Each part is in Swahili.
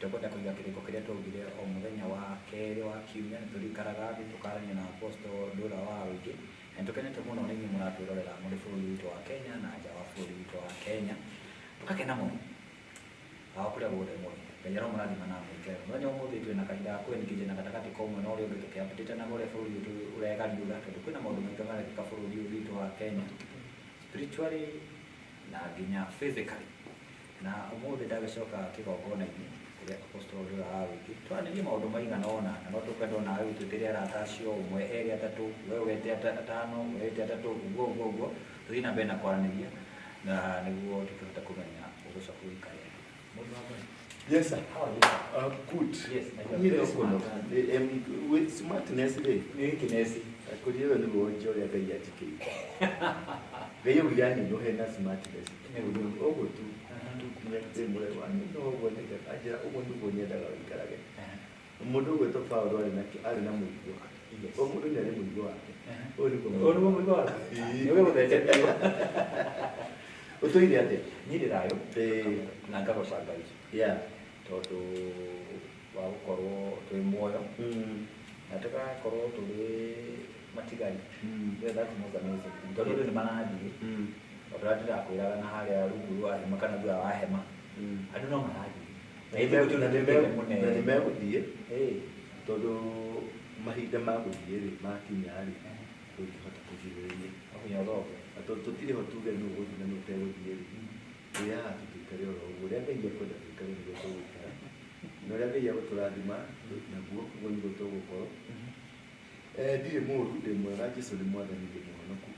Tũkwenda kũiga kĩrĩko kĩrĩa twaugire o mũthenya wa kerĩ wa kiumia nĩtũrikaraga thĩ tũkarania na Apostle Ndũra wa Wĩingĩ. Na nĩtũkenete mũno nĩ inyuĩ mũratwĩrorera mũrĩ bũrũri witũ wa Kenya na nja wa bũrũri witũ wa Kenya. Tũkakena mũno kũrĩa guothe mũrĩ. Ngai arorathima na mwĩkĩre. Mũthenya ũmũthĩ twĩna kahinda ga kũeningĩria na gatagatĩ ka ũmwe na ũrĩa ũngĩ tũkĩambĩrĩte na ũrĩa bũrũri witũ ũregariũra, tondũ kwĩna maũndũ maingĩ marekĩka bũrũri witũ wa Kenya spiritually na nginya physically. Na ũmũthĩ ndagĩcoka kĩgongona-inĩ kũrĩa Apostle Ndũra wa Wĩingĩ twaranĩrie maũndũ maigana ũna, na no tũkwenda o nawe ũtwĩtĩre arata acio, ũmwe erĩ atatũ, wewe wete atano, wewe wete atatũ, ũguo tũthiĩ na mbere na kwaranĩria na nĩguo tũkĩhote kũmenya ũgũcoka gũikare. Yes, sir. How are you? Good. Yes, You know, with smartness today. Kinesi. I could even go enjoy a very educated. They will learn no henna smartness. Oh, to make them one. No one I just open the one that I can get. Modo with a power and I don't know. Yes. Oh, Modo, they will go out. Oh, we go out. You will get it. What do you get? Needed I Nagaro Sagai. Yeah. Tondũ wa gũkorwo twĩ muoyo na tũgakorwo tũrĩ matigari that's most amazing tondũ nĩ marathiĩ tondũ ndĩrakwĩraga na harĩa rungu rwa hema kana thutha wa hema andũ no marathiĩ na nĩmegũthiĩ tondũ mahinda ma gũthiĩ-rĩ makinya-rĩ tũngĩhota kũgirĩrĩria tũtirĩ ho tuge nũ gũthiĩ na nũtegũthiĩ-rĩ tũyaga tũtũikare oro ũguo ũrĩa Ngai ekwenda tũikare nĩguo tũgũikara na ũrĩa Ngai egũtũrathima naguo ũguo nĩguo tũgũkorwo. Ndirĩ mũũru ndĩ mwega, Jesũ nĩ Mwathani ndĩ mũhonoku.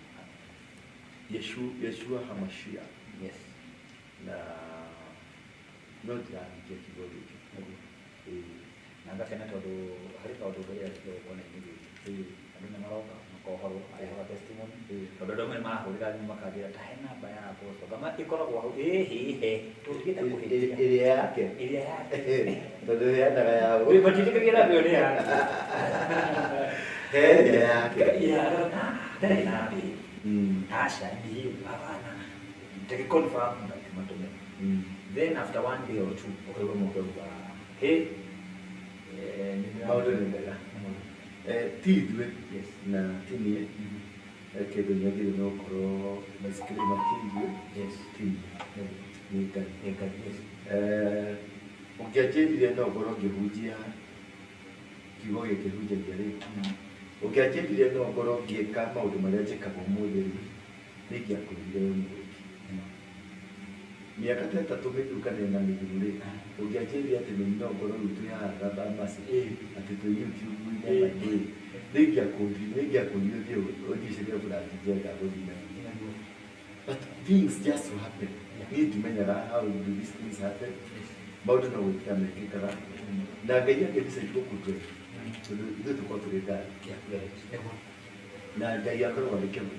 Yeshua HaMashiach. Yes. Na no ndĩrahingia kiugo gĩkĩ. Na ngakena tondũ harĩ kaũndũ karĩa kĩgongona-inĩ gĩkĩ andũ nĩmaroka makohorwo aheo testimony tondũ andũ amwe nĩmarahũrĩra thimũ makanjĩra ta he namba ya Apostle kama ĩkoragwo hau ĩhĩhe tũngĩenda kũhĩtia ĩrĩa yake tondũ heanaga yao matindĩkagia na mbĩo nĩ yake he ĩrĩa yake ndarĩ na mbĩ aca ndiĩ hapana tũgĩconfirm matũme then after one day or two ũkaigua mũkauga hey maũndũ nĩ mega ti ithuĩ na ti niĩ kĩndũ nyagĩrĩire no gũkorwo macikĩrĩ makĩigue ti nĩ Ngai. Ũngĩanjĩrire no ngorwo ngĩhunjia kiugo gĩkĩ hunjagia-rĩ, ũngĩanjĩrire no ngorwo ngĩka maũndũ marĩa njĩkaga ũmũthĩ-rĩ nĩingĩakũrire we mũgĩki. Mĩaka ta ĩtatũ mĩthiru kana ĩna mĩthiru-rĩ, ũngĩanjĩrire atĩ no ngorwo rĩu twĩhaga thamasi atĩ twĩ YouTube-inĩ maingĩ-rĩ nĩingĩakũrire ũnjicĩrie bũranjinjia ngagũthina. But things just to happen. Niĩ ndimenyaga how do these things happen. Maũndũ no gwĩkĩka mekĩkaga na Ngai angĩmĩca igũkũtwe tondũ ithuĩ tũkorwo tũrĩ ngari na Ngai akoragwo arĩkĩrwo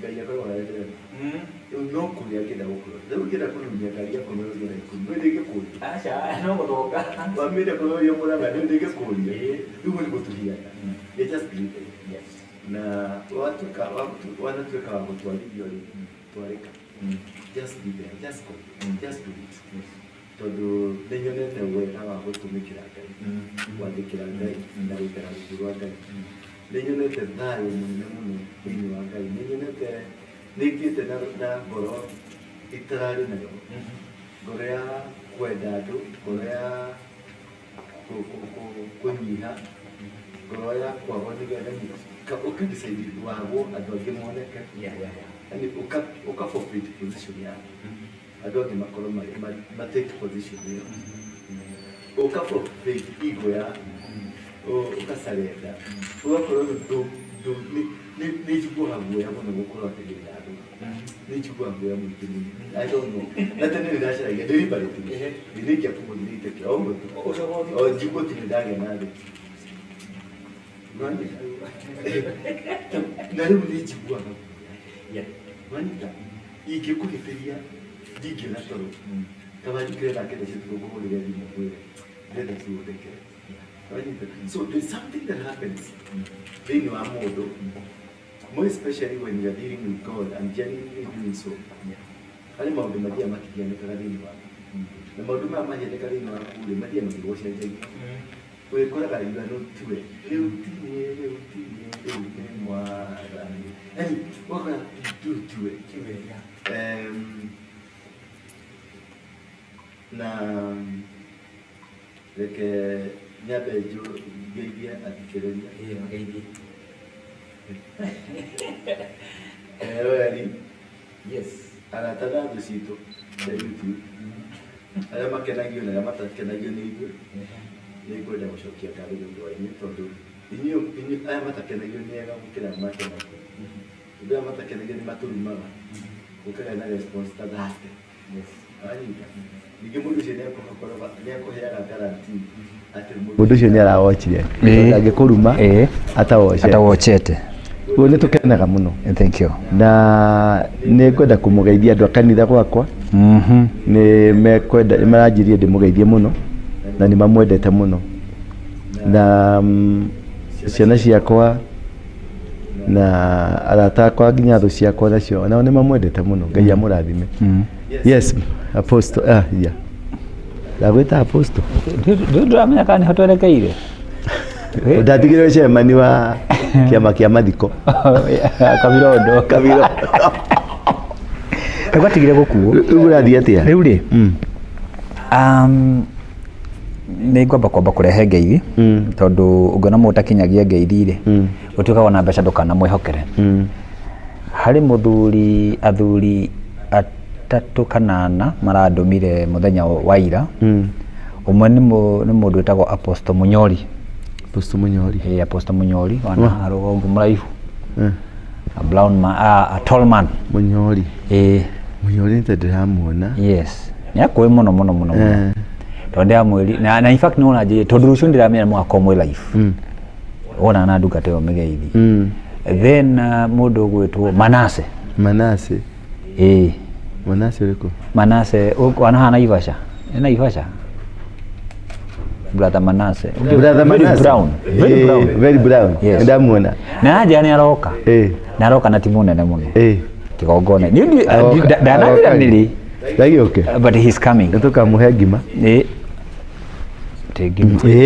no kũrĩa angĩenda gũkũrwo rĩu ũngĩenda kũrũmia Ngai akorwo ũngĩenda ikũmi no ndĩngĩkũria aca no gũthũka wamĩenda kũrũmia Mũrang'a no ndĩngĩkũria rĩu nĩguo tũhiaga just believe it na wanatuĩka wa gũtwarithio-rĩ twarĩka just be there, just go, just do it. Tondũ nĩnyonete wega wa gũtũmĩkĩra Ngai, gwathĩkĩra Ngai na gũikara rungu rwa Ngai. Nĩnyonete thayũ mũnene mũno thĩinĩ wa Ngai. Nĩnyonete nĩngĩte na ngoro itararĩ nayo, ngoro ya kwenda andũ, ngoro ya kũnyiha, ngoro ya kwagwo nĩgetha ũkadecide wagwo andũ angĩ moneke. And uka forfeit position yako. Andũ angĩ makorwo matake position ĩyo. Uka forfeit ego yaku. Ukasurrender. Ugakorwo nĩnjiguaga guoya mũno gũkorwo atĩrĩrĩ andũ. Nĩnjiguaga guoya mũingĩ mũno. I don't know. Na tene nĩndacaragia deliberately. Nĩingĩakũmũthirĩte kĩa o mũndũ. O njiguo ti nĩndagĩa na thĩ. Na rĩu nĩnjiguaga Wanita, ingĩkũhĩtĩria ndingĩona toro kaba njũkĩre nake ndacĩ tũkũhũrĩre thimũ kwĩre ndĩrenda ciũthekere. So there's something that happens thĩinĩ wa mũndũ, more especially when you are dealing with God and genuinely doing so. Harĩ maũndũ mathiaga makĩgianĩkaga thĩinĩ waku. na maundu ma mahinda thĩinĩ wa kũrĩ mathiĩ magĩgũcenjagia wĩkoraga ithano tiwe rĩu tiwe nĩ mwathani yaani wakora tiwe na reke nyambe ngeithie athikĩrĩria ngeithie weri yes arata na thũ citũ cia YouTube arĩa makenagio na arĩa matakenagio nĩ ithuĩ nĩngwenda gũcokia ngatho nĩ ũndũ wanyu tondũ inyuĩ aya matakenagio nĩ ega gũkĩra makenagio andũ aya matakenagio nĩ matũrumaga gũkaga na response ta thate anyita ningĩ mũndũ ũcio nĩakũheaga guarantee atĩ mũndũ ũcio nĩarawochire angĩkũruma atawochete ũguo nĩtũkenaga mũno thank you na nĩngwenda kũmũgeithia andũ a kanitha gwakwa nĩmekwenda maranjirie ndĩmũgeithie mũno na nĩmamwendete mũno na ciana ciakwa na arata akwa nginya thũ ciakwa nacio nao nĩmamwendete mũno Ngai amũrathime yes apostle yeah ndagwĩta apostle ndĩramenya kana nĩho twerekeire ndatigire ũcemani wa kĩama kĩa mathiko kabirondo egwatigire gũkuo rĩu ũrathiĩ atĩa rĩu rĩ nĩ ngwamba kwamba kũrehe ngeithi tondũ ũngĩona mũndũ ũtakinyagia ngeithi rĩ ũtuĩkaga na mbeca ndũkanamwĩhokere harĩ mũthuri athuri atatũ kana ana marandũmire mũthenya wa ira ũmwe nĩ mũndũ wĩtagwo Apostle Munyori Apostle Munyori wana rũgongo mũraihu a tall man Munyori Munyori nĩ ndĩramuona yes nĩ akũĩ mũno tondũ ndĩramwĩri na in fact nĩwona njĩrĩ tondũ rũciũ ndĩramenya mwaka ũmwe life wona na ndungata ĩyo mĩgeithi then mũndũ ũgwĩtwo Manase Manase ũrĩkũ Manase wana hana Naivasha brother Manase very brown ndamuona na aje nĩ aroka na timu nene mũno kigongone ndanagira nili but he's coming nĩtũkamũhe ngima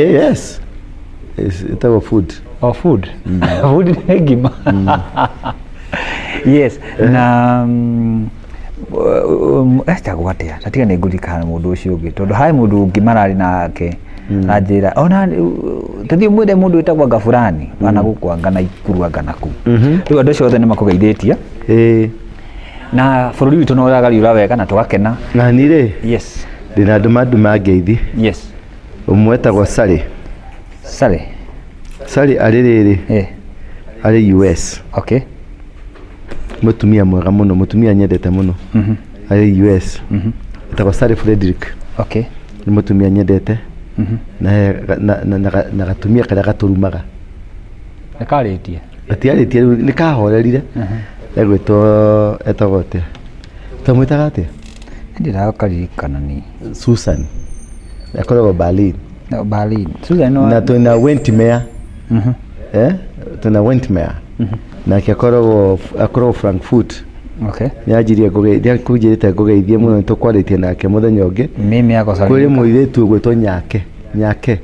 yes ĩtagwo food food nĩ ngima yes na etagwo atĩa tatiga nĩ ngũririkana mũndũ ũcio ũngĩ tondũ harĩ mũndũ ũngĩ mararĩ nake anjĩra ona tũthiĩ mwĩre mũndũ wĩtagwo Gafurani wana gũkwanga na ikuruanga naku rĩu andũ acio othe nĩ makũgeithĩtie na bũrũri witũ no ũragariũra wega na tũgakena na nĩ rĩ yes ndĩna andũ mangeithi yes ũmwe etagwo Sally arĩ rĩrĩ arĩ US okay mũtumia mwega mũno mũtumia nyendete mũno arĩ US etagwo Sally Frederick okay nĩ mũtumia nyendete na gatumia karĩa gatũrumaga nĩkarĩtie atiarĩtie rĩu nĩkahorerire etagwo atĩa twamwĩtaga atĩa ndĩrakaririkana nĩ Susan akoragwo Berlin Susan na twĩna Wentmeyer twĩna Wentmeyer nake akoragwo Frankfurt okay nĩanjirie kũnjĩrĩte ngũgeithie mũno nĩtũkwarĩtie nake mũthenya ũngĩ kũrĩ mũirĩtu ũgwĩtwo Nyake Nyake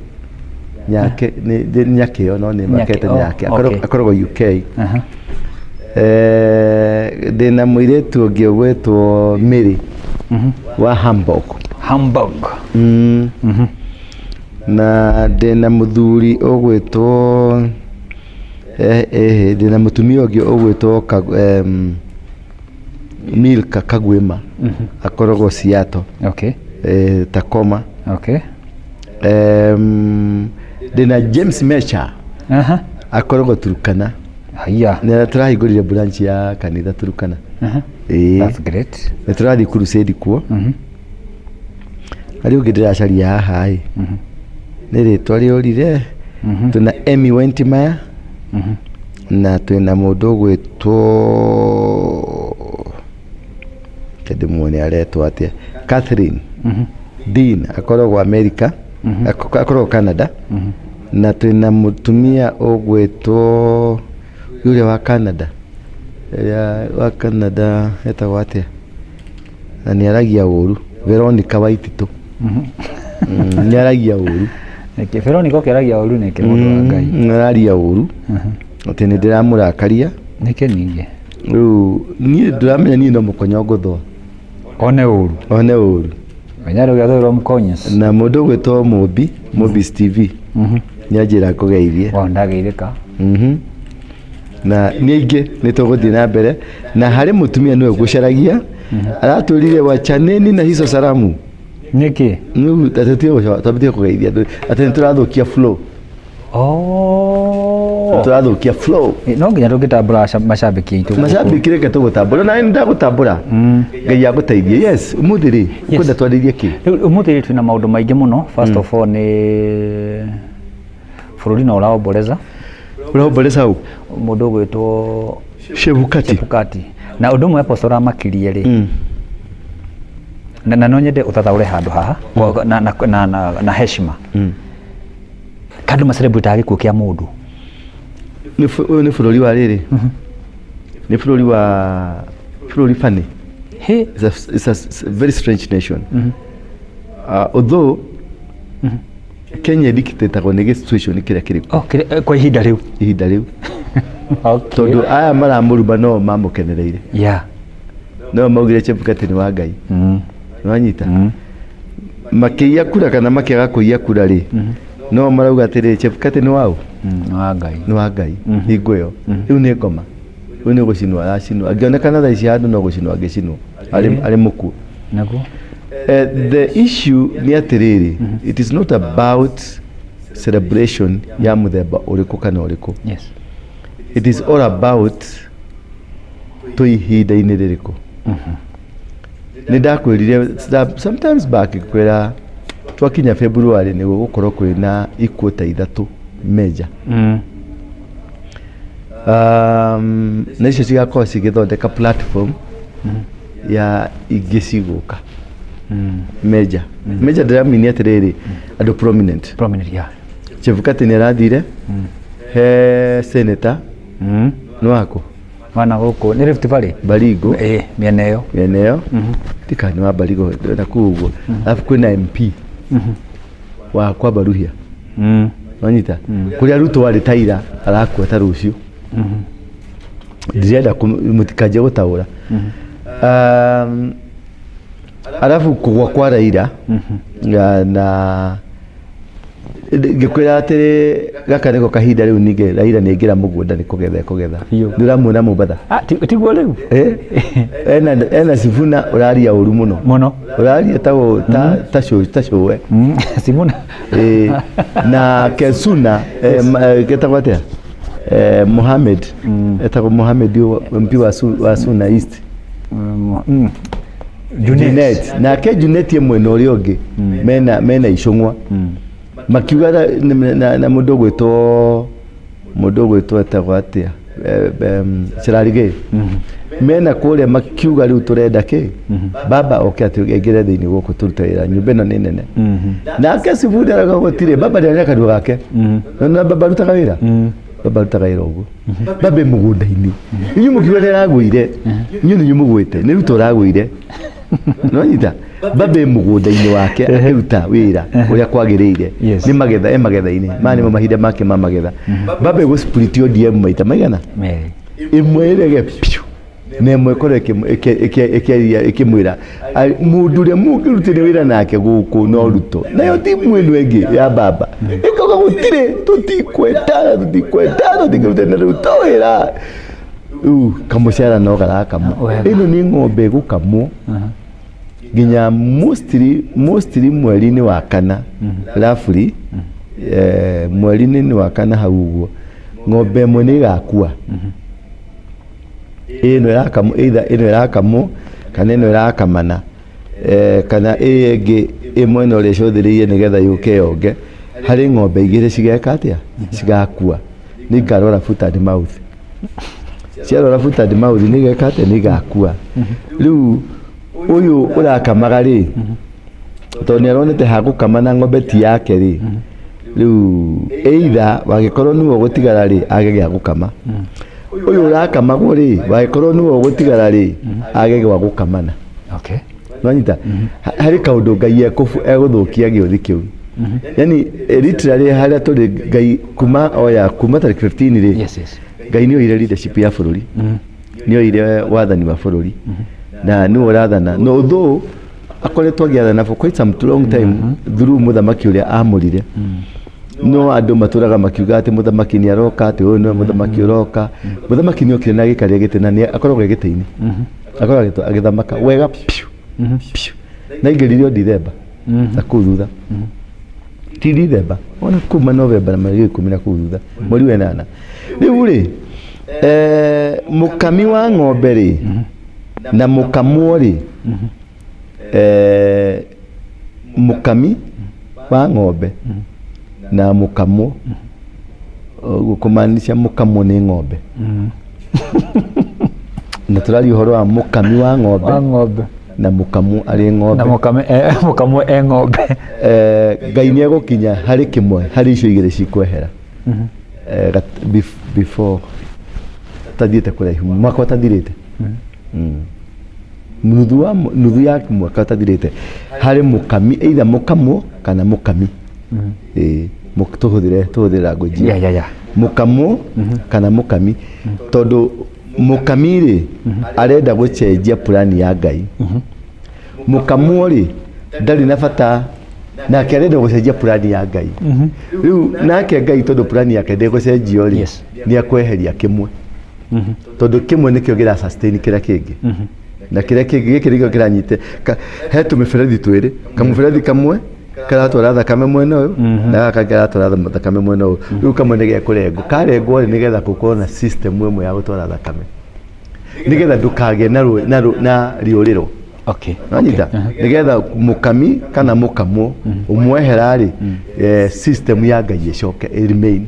ĩyo no nĩmakete Nyake akoragwo UK ndĩna mũirĩtu ũngĩ ũgwĩtwo Mary wa Hamburg na ndĩna mũthuri ũgwĩtwo ndĩna mũtumia ũngĩ ũgwĩtwo Milka Kagwema akoragwo Seattle Tacoma ndĩna James Mecha akoragwo Turkana nĩ tũrahingũrire branch ya kanitha Turkana that's great nĩ tũrathiĩ crusade kuo harĩ ũngĩ ndĩracaria haha nĩ rĩtwa rĩũrire twĩna Emmy Wentmeyer na twĩna mũndũ ũgwĩtwo ndĩmuone aretwo atĩa Catherine Dean akoragwo America akoragwo Canada na twĩna mũtumia ũgwĩtwo yule wa Canada etagwo atĩa na nĩaragia ũru Veronica Waititũ nĩ aragia ũru Nĩkĩ Veronica ũkĩaragia ũru nĩkĩ mũndũ wa Ngai? Araria ũru atĩ nĩ ndĩramũrakaria. Nĩkĩ ningĩ? Rĩu niĩ ndĩramenya niĩ no mũkonyo ngũthũa. One ũru. One ũru. Menya rĩu gĩathũirwo mũkonyes. Na mũndũ ũgwĩtwo Mobis TV nĩ anjĩra kũgeithie. Ndageithĩka. Na nĩ aingĩ nĩ tũgũthiĩ na mbere na harĩ mũtumia nĩwe ngũcaragia aratwĩrire wachaneni na hizo salamu. Nĩkĩ? Nĩu twambĩtie kũgeithia atĩ nĩ tũrathũkia flow. Tũrathũkia flow. No nginya tũngĩtambũra macambĩki aitũ. Macambĩki reke tũgũtambũra na nĩ ndagũtambũra. Ngai agũteithie. Yes, ũmũthĩ rĩ ũkwenda twarĩrie kĩ? Rĩu ũmũthĩ rĩ twĩna maũndũ maingĩ mũno. First of all nĩ bũrũri no ũraomboleza. Ũraomboleza ũ? Mũndũ ũgwĩtwo Chebukati. Na ũndũ ũmwe apostle amakirie rĩ. Na no nyende ũtathaũre handũ haha na heshima. Kandũ macelebrate gĩkuũ kĩa mũndũ. Nĩ bũrũri wa rĩrĩ. Nĩ bũrũri funny. It's a very strange nation. Although Kenya dictatoragwo nĩ situation kĩrĩa kĩrĩ kwa ihinda rĩu. Tondũ aya maramũruma no mamũkenereire. No maugire Chebukati nĩ wa Ngai. Nĩwanyita. Makĩiya kura kana makĩaga kũiya kura rĩ. No marauga atĩrĩ Chebukati nĩ waũ? Nĩ wa Ngai. Hingo ĩyo. Rĩu nĩ ngoma. Rĩu nĩ gũcinwo aracinwo. Angĩonekana thaa ici handũ no gũcinwo angĩcinwo. Arĩ mũkuũ. The issue ni atiriri, it is not about celebration ya muthemba ũrĩkũ kana ũrĩkũ. It is all about to ihinda-inĩ rĩrĩkũ. Nĩ ndakwĩrire sometimes back kwĩra twakinya February nĩ gũgũkorwo kwĩna ikuũ ta 3 major. Na icio cigakorwo cigĩthondeka platform ya ingĩ cigũka. Major ndiramini atiriri andũ prominent Chebukati nĩ arathire he senator nwako wana gũkũ nĩ Rift Valley Baringo mĩena ĩyo tikani wa Baringo na kuguo alafu kwĩna MP wa Kwambaruhia wanyita kũrĩa Ruto warĩ taira arakua ta rũciũ ndirenda mũtikanje gũtaũra alafu kugwa kwa Raila na ngikwira atĩ gaka nĩko kahinda rĩu ningĩ Raila nĩaingĩra mũgũnda nĩ kũgetha ndĩramuona Mũmbatha tiguo rĩu ena Sifuna ũraria ũru mũno ũraria ta showe Sifuna na Kesuna getagwo atĩa Mohamed etagwo Mohamed MP wa Suna East Junet nake Junet ĩmwe na ũrĩa ũngĩ mena icũng'wa makiuga na mũndũ ũgwĩtwo etagwo atĩa Cherargei mena kũrĩa makiuga rĩu tũrenda kĩ baba oke aingĩre thĩinĩ gũkũ tũrute wĩra nyũmba ĩno nĩ nene nake Sifuna arauga gũtirĩ baba nĩarĩa kanua gake na baba arutaga wĩra ũguo baba mũgũnda-inĩ inyuĩ mũkiuga nĩaragũire inyuĩ nĩnyuĩ mũgwĩte nĩ Ruto ũragũire nonyita baba mũgũnda-inĩ wake akĩruta wĩra ũrĩa kwagĩrĩire nĩ magetha magetha-inĩ maya nĩmo mahinda make ma magetha baba gũspritio ODM maita maigana ĩmwe ĩrege piu na ĩmwe ĩkorwo ĩkĩmwĩra mũndũ ũrĩa mũngĩrutire wĩra nake gũkũ no Ruto nayo timu ĩno ĩngĩ ya baba ĩkauga gũtirĩ tũtikwendana tũtikĩrute na Ruto wĩra kamũcara no garakamwo ĩno nĩ ng'ombe ĩgũkamwo nginya mostly mweri-inĩ wa kana roughly mweri-inĩ wa kana hau ũguo ng'ombe ĩmwe nĩ ĩgakua ĩno ĩrakamwo kana ĩno ĩrakamana kana ĩngĩ ĩmwe no rĩcũthĩrĩirie nĩgetha yũke yonge harĩ ng'ombe igĩrĩ cigeka atĩa cigakua nĩ ngarora foot and mouth ciarora foot and mouth nĩ igeka atĩa nĩ igakua rĩu ũyũ ũrakamaga rĩ tondũ nĩaronete hagũkama na ng'ombe ti yake rĩ rĩu either wagĩkorwo nĩwe ũgũtigara rĩ age gĩa gũkama ũyũ ũrakamagwo rĩ wagĩkorwo nĩwe ũgũtigara rĩ age gwa gũkamana nwanyita hari kaundu ngai eguthukia giothi kiu yani literally haria tuli ngai kuma tariki 15 ri Yes, yes. ngai ni oire leadership ya bururi ni oire wathani wa bururi na ni urathana no though akoretwo agiathana for quite some long time through muthamaki uria amurire no andu maturaga makiuga ati muthamaki ni aroka ati uyu no muthamaki uroka muthamaki ni okire na gikaria gitena ni akoragwo giteini akoragwo agithamaka wega piu na ingiririo December na kuthutha ti December ona kuma November na mweri 10 na kuthutha mweri wa 8 riu ri mukami wa ng'ombe ri na mukamwo ri mukami wa ng'ombe na mukamo kumaanisha mukamo ni ng'ombe na turari uhoro wa mukami wa ng'ombe na mukamu ari ng'ombe na mukamo ng'ombe ngai ni egukinya hari kimwe hari icio igire cikwehera before tathiete kuraihu mwaka utathirite nuthu ya mwaka utathirite hari mukami either mukamo kana mukami tuhuthira ngoji mukamo kana mukami tondu mukami ri arenda gucenjia plani ya ngai mukamo ri ndari na bata nake arenda gucenjia plani ya ngai riu nake ngai tondu plani yake ndigucenjio ri ni akweheria kimwe tondu kimwe nikio gira sustain kira kingi na kira kingi giki nikio kiranyite he tumiberethi twiri kamuberethi kamwe karatwara thakame mwena uyu na gaka karatwara thakame mwena uyu riu kamwe nige kurengwo karengwo ri nigetha gukorwo na system imwe ya gutwara thakame nigetha ndukage na riuriro okay nanyita nigetha mukami kana mukamo umwehera ri system ya ngai icoke remain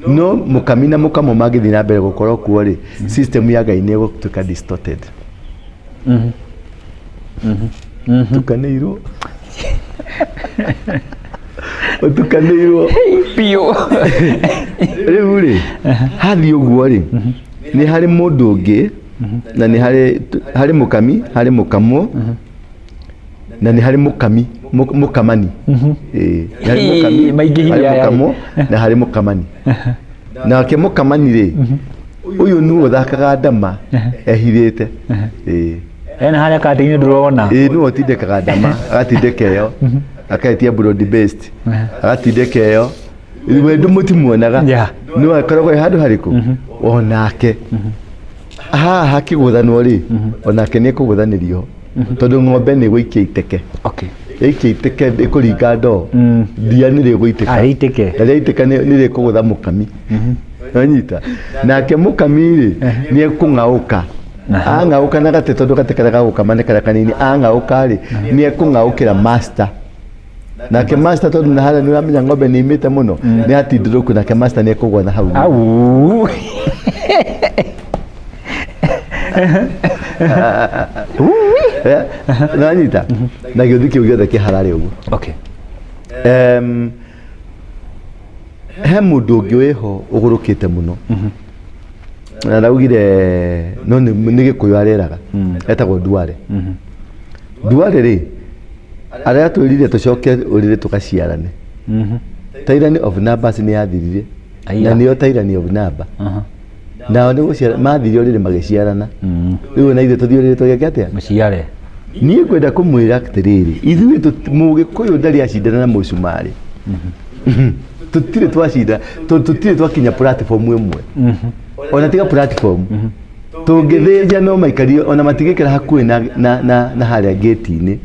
no mukami na mukamo magithi na mbere gukorwo kuo ri system ya ngai ni gutuka distorted tukaneirwo tukaneirwo pio riu ri hathi uguo ri ni hari mundu ungi na ni hari mukami hari mukamo na ni hari mukamani hari mukamo na hari mukamani na ke mukamani ri uyu nu uthakaga ndama ehithite ena haria katini ndurona nu otindekaga ndama agatindeka iyo akaetia broad based agatindeka iyo we ndumutimuonaga nu akoragwo handu hariku onake hakiguthanwo ri onake ni kuguthanirio tondu ng'ombe ni guikia iteke okay ikia iteke ikuringa ndoo ndia ni riguiteka iteka ni rikugutha mukami anyita nake mukami ri ni ekung'auka ang'auka na gate tondu gate karaga gukama ni kanini ang'auka ri ni ekung'aukira master nake master tondu na haria ni uramenya ng'ombe ni imite muno ni atindiruku nake master ni ekugwa na hau au nanyita na giothi kiu giothe kiharari uguo okay he mundu ungi wiho ugurukite muno na raugire no ni gikuyu areraga etagwo Duale ri aria twirire tucoke urire tukaciarane tyranny of numbers ni yathirire na niyo tyranny of number nao ni guciara mathire urire magiciarana riu na ithe tuthiurire twageke atia muciare nie kwenda kumwira atiriri ithuĩ mugikuyu ndari acindana na mucumari tutire twacinda tutire twakinya platform imwe ona tiga platform tungithĩnja no maikari ona matigikira hakuhi na haria gate-ini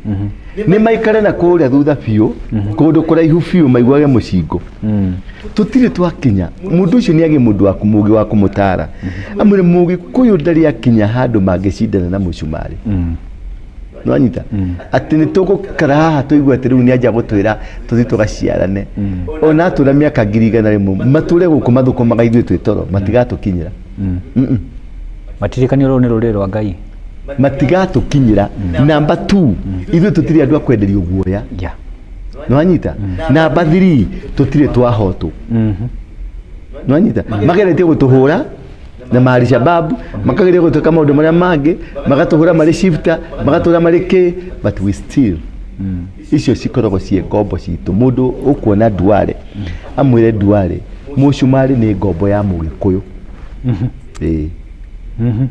ni maikare na kuria thutha biũ kundu kuraihu biũ maiguage mucingo tutire twakinya mundu ucio ni agi mundu waku mugi wa kumutara amure mugikuyu ndari akinya handu mangicindana na mucumari nwanyita ati ni tugukara haha tuigua ati riu ni anja gutwira tuthi tugaciarane ona tura miaka 100 mature guku mathukumaga ithuĩ twĩ toro matigatukinyira matirikani ro ni rurĩ rwa ngai matigatukinyira number 2 ithuĩ tutire andu akwenderio guoya nwanyita number 3 tutire twahotwo nwanyita mageretie gutuhura na mari shababu makageria gutuka maundu maria mangi magatuhura mari shifter magatuhura mari ki but we still icio cikoragwo cie ngombo citu mundu ukuona Duale amwire Duale mucumari ni ngombo ya Mugikuyu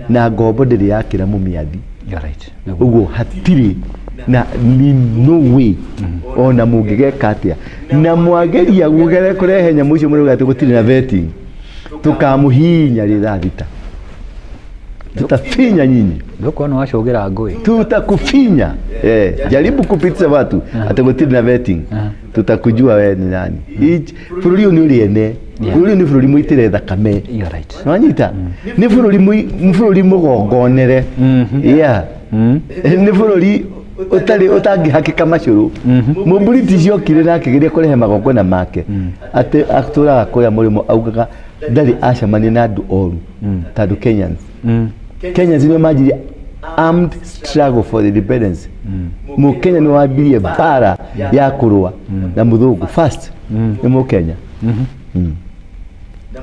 na ngombo ndiri yakira mumiathi uguo hatiri na ni no way ona mungigeka atia na mwageria gugere kurehe nyamu icio muri gati gutiri na vetting tukamuhinya rirathita tutafinya nyinyi ndoko no wacogira ngui tutakufinya jaribu kupitisha watu atagutiri na vetting tutakujua wewe ni nani bururi ni uriene bururi ni bururi muitire thakame nwanyita ni bururi mugongonere ni bururi utangi hakika macuru muburiti cio kire na kigeria kurehe magongona make ate atura kuya murimo augaga ndari acamania na andu oru tandu Kenyans ni majiri armed struggle for the independence mu Kenya ni wabirie bara ya kurua na muthungu first ni mu Kenya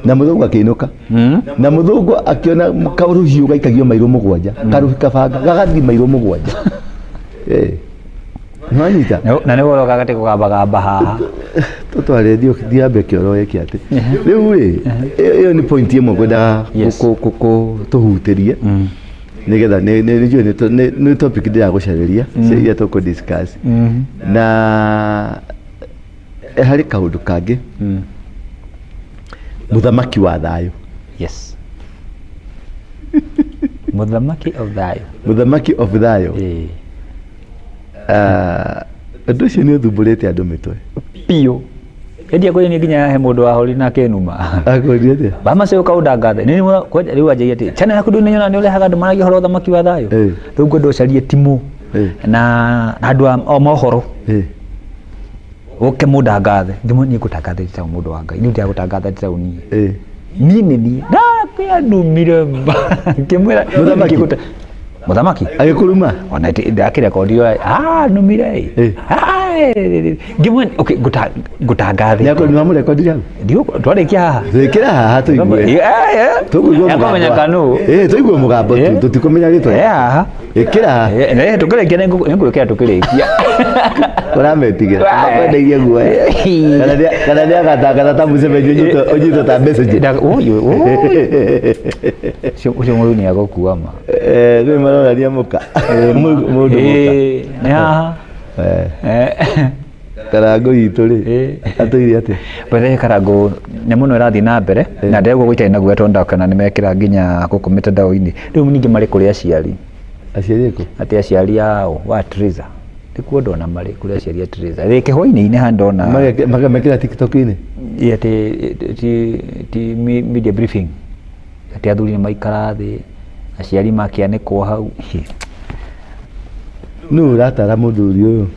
na muthungu akiinuka na muthungu akiona kauruhiu gaikagio mairo mugwanja karuhika banga gagathi mairo mugwanja nwanyita na nigo roga gati kugamba haha tutware dio diabe kioro yake ati riu ri iyo ni point imwe kwenda tuhutirie nigetha ni topic ndira gucariria cia tuko discuss na hari kaundu kangi muthamaki wa thayo muthamaki of thayo andu cio ni uthumburite andu mitwe pio endia kwenye ni nginya he mundu wahori na kenuma akorite bama cio kaundangathe ni kwenda riu anjagia ati chana yaku ndune nyona ni urehaga andu maragi horo thamaki wa thayo riu ngwenda ucarie timu na andu o mohoro uke mundangathe ndimo ni gutangathe ta mundu wa Ngai ni ndia gutangathe ta uni ni na kwa ndumire kimwera muthamaki agikuruma ona ndakira kodio numire ngimwe okay gutangathe yako ni mamure kodio ndio twarikia haha rekera haha tuigwe tuigwe yakomenya kanu tuigwe mugambo tu tutikomenya ritwa haha ekera tukirekia ngwikira tukirikia urametigira kwendeirie guo kana ndia gatangata ta Museveni onyito ta message ucio muru ni agokuwa ma ni marorania muka mundu muka ni haha karango itu ri atuire ate bere karango nyamu no irathi na mbere na ndego guitana na gueto ndakana ni mekira nginya gukumita dawo-ini riu ningi mari kuri aciari ko ati aciari ao wa Triza ndikuo ndona mari kuri aciari a Triza reke hoini ine handona mekira TikTok-ini ti media briefing ati athuri ni maikara thi aciari makianikwo hau no ratara muthuri uyu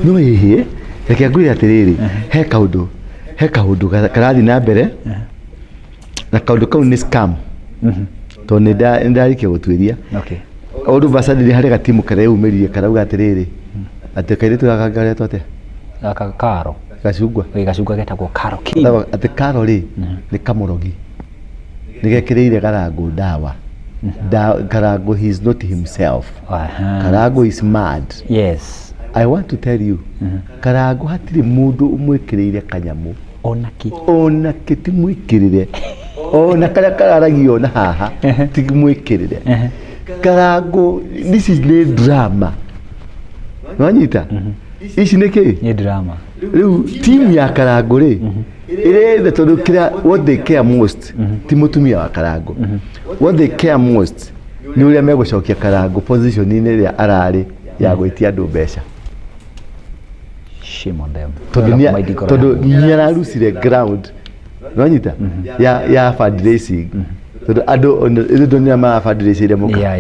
no hihi reke ngwire atiriri he kaundu karathi na mbere na kaundu kau ni scam to ni ndarikia gutwiria oru basadi hari gatimu kareumirie karauga atiriri ati kairitu gakaretwo ate karo gacungwa getagwo Karo King ati Karo ri ni kamurogi nigekireire Karangu dawa Karangu he is not himself Karangu is mad. Yes, I want to tell you Karangu hatiri mundu umwikireire kanyamu onaki ti mwikirire ona kara kararagio na haha ti mwikirire Karangu this is the drama nwanyita ici ni drama riu team ya Karangu ri ire tondu kira what they care most ti mutumia wa Karangu what they care most ni uria megucokia Karangu position ni ria arari ya gwitia andu mbeca shame on them tondu ni ararusire ground nwanyita ya fundraising tondu andu ndo ni ma fundraising muka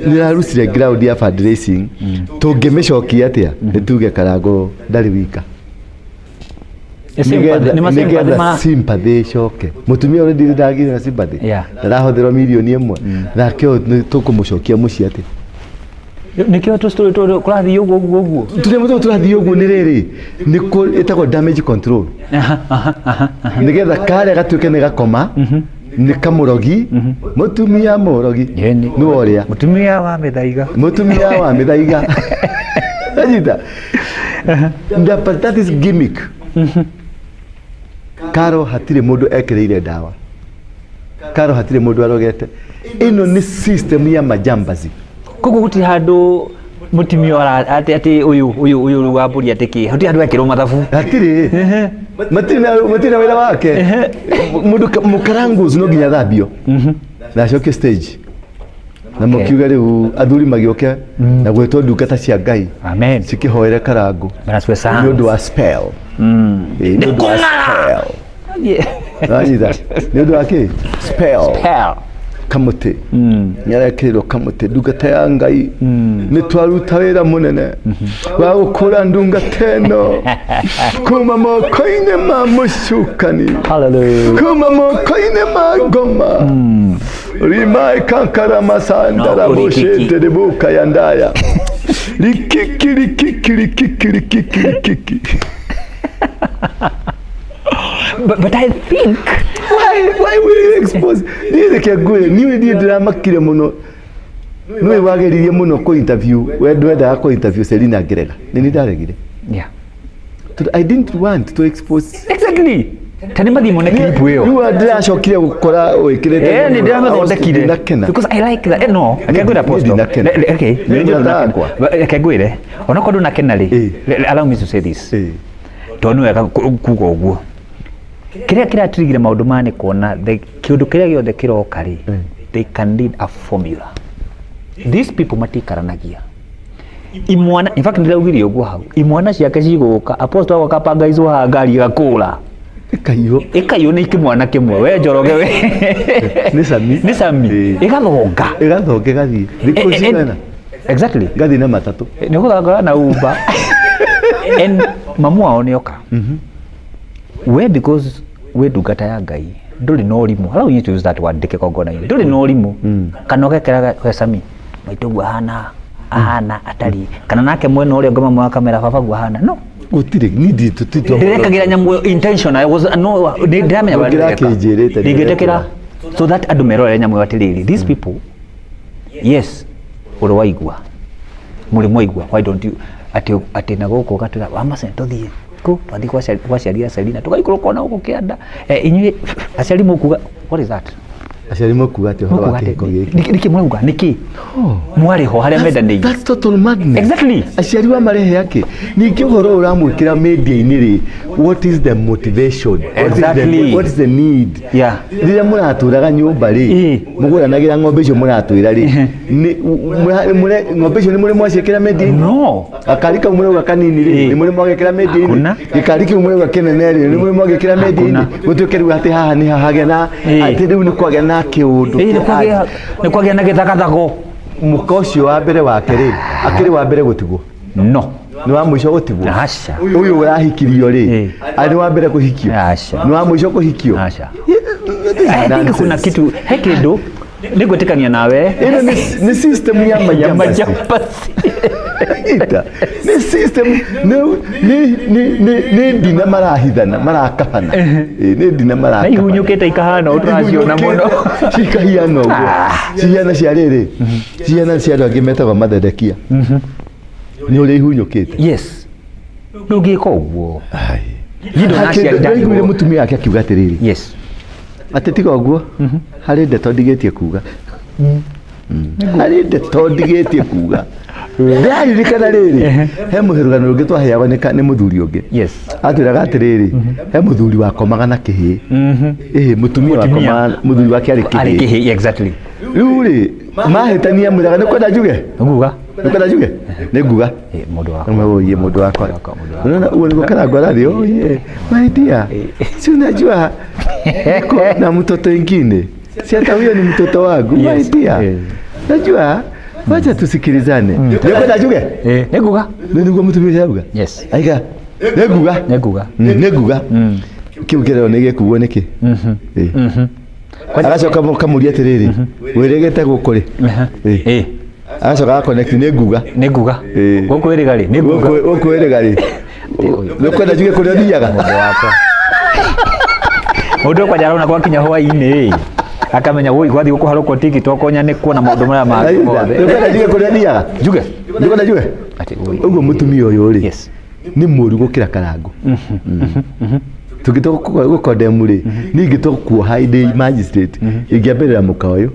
ni ararusire ground ya fundraising tungimecokia atia ni tuge Karangu ndari wika sympathy coke mutumia already ndagire na sympathy ndarahothera milioni imwe thakio tukumucokia muci ati nikio tu story tu kurathi uguo turathi uguo ni riri niko etagwo damage control nigetha kare gatuike ni gakoma ni kamurogi mutumia murogi ni oria mutumia wa mithaiga ajita but that is gimmick Karo hatire mundu ekereire dawa Karo hatire mundu arogete ino ni system ya majambazi kuko guti handu mutimia ati uyu wa buri atiki hati handu ekirwo mathabu hatire matina wira wake mundu mukaranguzi no ginya thabio na shoke stage na mukiuga riu athuri magioke na gwetwo ndungata cia Ngai amen cikihoere karangu ni undu wa spell ni undu wa spell ni undu wa ki spell kamuti nyarekirwo kamuti ndungata ya Ngai ni twaruta wira munene wa gukura ndungata ino kuma moko-ini ma mucukani kuma moko-ini ma ngoma rimai kankara masandara bushete ribuka ya ndaya rikiki but I think why will you expose ni ke gure ni drama kire muno ni wageririe muno ko interview we ndwenda ko interview Selina Ngerega ni ndaregire yeah I didn't want to expose exactly tani mathimo na clip hiyo you are ndashokire gukora wikirete ni drama thondekire because I like that no akagwira post okay akagwire ona kondu na kenali allow me to say this tonu wega kugo uguo kiria kiratirigire maundu mane kuona kiundu kiria giothe kiroka ri they can need a formula these people matikaranagia imwana in fact ndiraugire uguo hau imwana ciake ciguka apostle waka panga izo ha ngari gakura ikayo ni kimwana kimwe we njoroge we ni sami igathonge gathi thiko cigana exactly gathi na matatu ni guthanga na Uber and mamu wao nioka we because we ndungata ya Ngai nduri no rimu how you use that word dike kongona ini nduri no rimu kana ogekeraga we sami maitogu ahana atari kana nake mwena uri ngoma mwa kamera babagu ahana no gutire nidi tutito ndikagira nyamu intention I was no ndamenya ndigetekera so that adumerore nyamu watiriri these people yes uri waigua muri mwaigua why don't you ati na goko gatira wa mase tothie ku twathi kwa ciaria Selina tugaikuru kona uko kianda inywe aciari mukuga what is that aciari mukuga ati horo wake niki mwauga niki mwari ho haria mendaniye that's total madness exactly aciari wa marehe yake ninki horo uramwikira media iniri what is the motivation exactly what is the need yeah rira muraturaga nyumba ri muguranagira ng'ombe icio muratwira ri ni ng'ombe icio ni muri mwacikira media no akarika umwe kanini ri ni muri mwagikira media ini ikariki umwe kenene ri ni muri mwagikira media ini gutukiru ati haha ni hahage na ati riu ni kwagya na kiundu ni kwagya na githagathako muka ucio wa mbere wake ri akiri wa mbere gutigwo no ni wa mwisho gutigwo acha uyu urahikirio ri ari wa mbere kuhikio acha ni wa mwisho kuhikio acha kuna kitu hekindo nigwetikania nawe ino ni system ya majambasi ita ni system ni dina marahithana marakabana ni dina maraka na ihunyukite ikahana uturaciona muno cikahiana uguo ciana cia riri ciana cia andu angi metagwo matherekia ni uri ihunyukite yes ndungika uguo yindo na cia ndaiguire mutumia yake akiuga atiriri yes atetiga uguo hari ndeto ndigitie kuga hari ndeto ndigitie kuga ndaririkana riri he muhirugano rungi twaheagwo ni muthuri ungi yes atwiraga atiriri he muthuri wakomaga na kihi mutumia wakomaga muthuri wake ari kihi exactly riu ri mahitania mwiraga ni kwenda njuge nguga ni kwenda njuge ni nguga mundu wakwa mwe mundu wakwa unaona uwe ni gukara ngwarathi oye my dear si unajua niko na mtoto mwingine si hata huyo ni mtoto wangu my dear najua wacha tusikilizane ni kwenda njuge ni nguga ni nguga mutumia yauga yes aiga ni nguga kiugero ni gikuo niki agacoka kamuria atiriri wiregete gukuri agacoka connect ni nguga gukwiriga ri ni nguga gukwiriga ri nukwenda njuge kuria thiaga mundu wakwa mundu kwa jarona kwa kinya hwaini akamenya woi gwathi guko haroko TikTok onya ne kuona maundu mara mangĩ mothe Ndũkwenda njuge kũrĩa thiaga njuge ndũkwenda njuge ati woi ũguo mũtumia ũyũ rĩ yes nĩ mũru gũkĩra Karangũ tũgĩtoka gũkondemu rĩ ningĩ tũkuoha inde magistrate ingĩambĩrĩra mũka ũyũ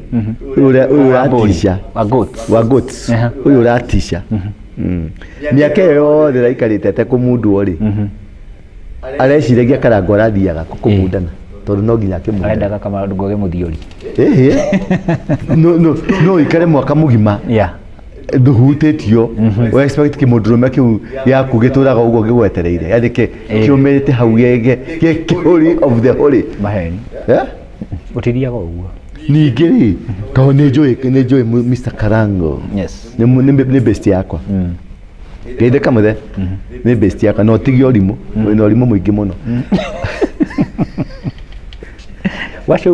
ũyũ ũratisha wa goats ũyũ ũratisha mĩaka ĩyo yothe raikarĩte atekũmundwo rĩ areciragia Karangũ arathiaga kũmundana tondũ no nginya akĩmundana arendaga Kamarũ Ngoge mũthiori no ikare mwaka mũgima nduhutĩtio we expect kĩmũndũrũme kĩu gĩaku gĩtũraga ũguo gĩgwetereire yaani kĩũmĩrĩte hau kĩhũri of the holy maheni ũtiriaga ũguo ningĩ rĩ tondũ nĩ njũĩ Mr. Karangũ nĩ best yakwa geithĩ kamũthe nĩ best yakwa no tige ũrimũ wĩna ũrimũ mũingĩ mũno wacha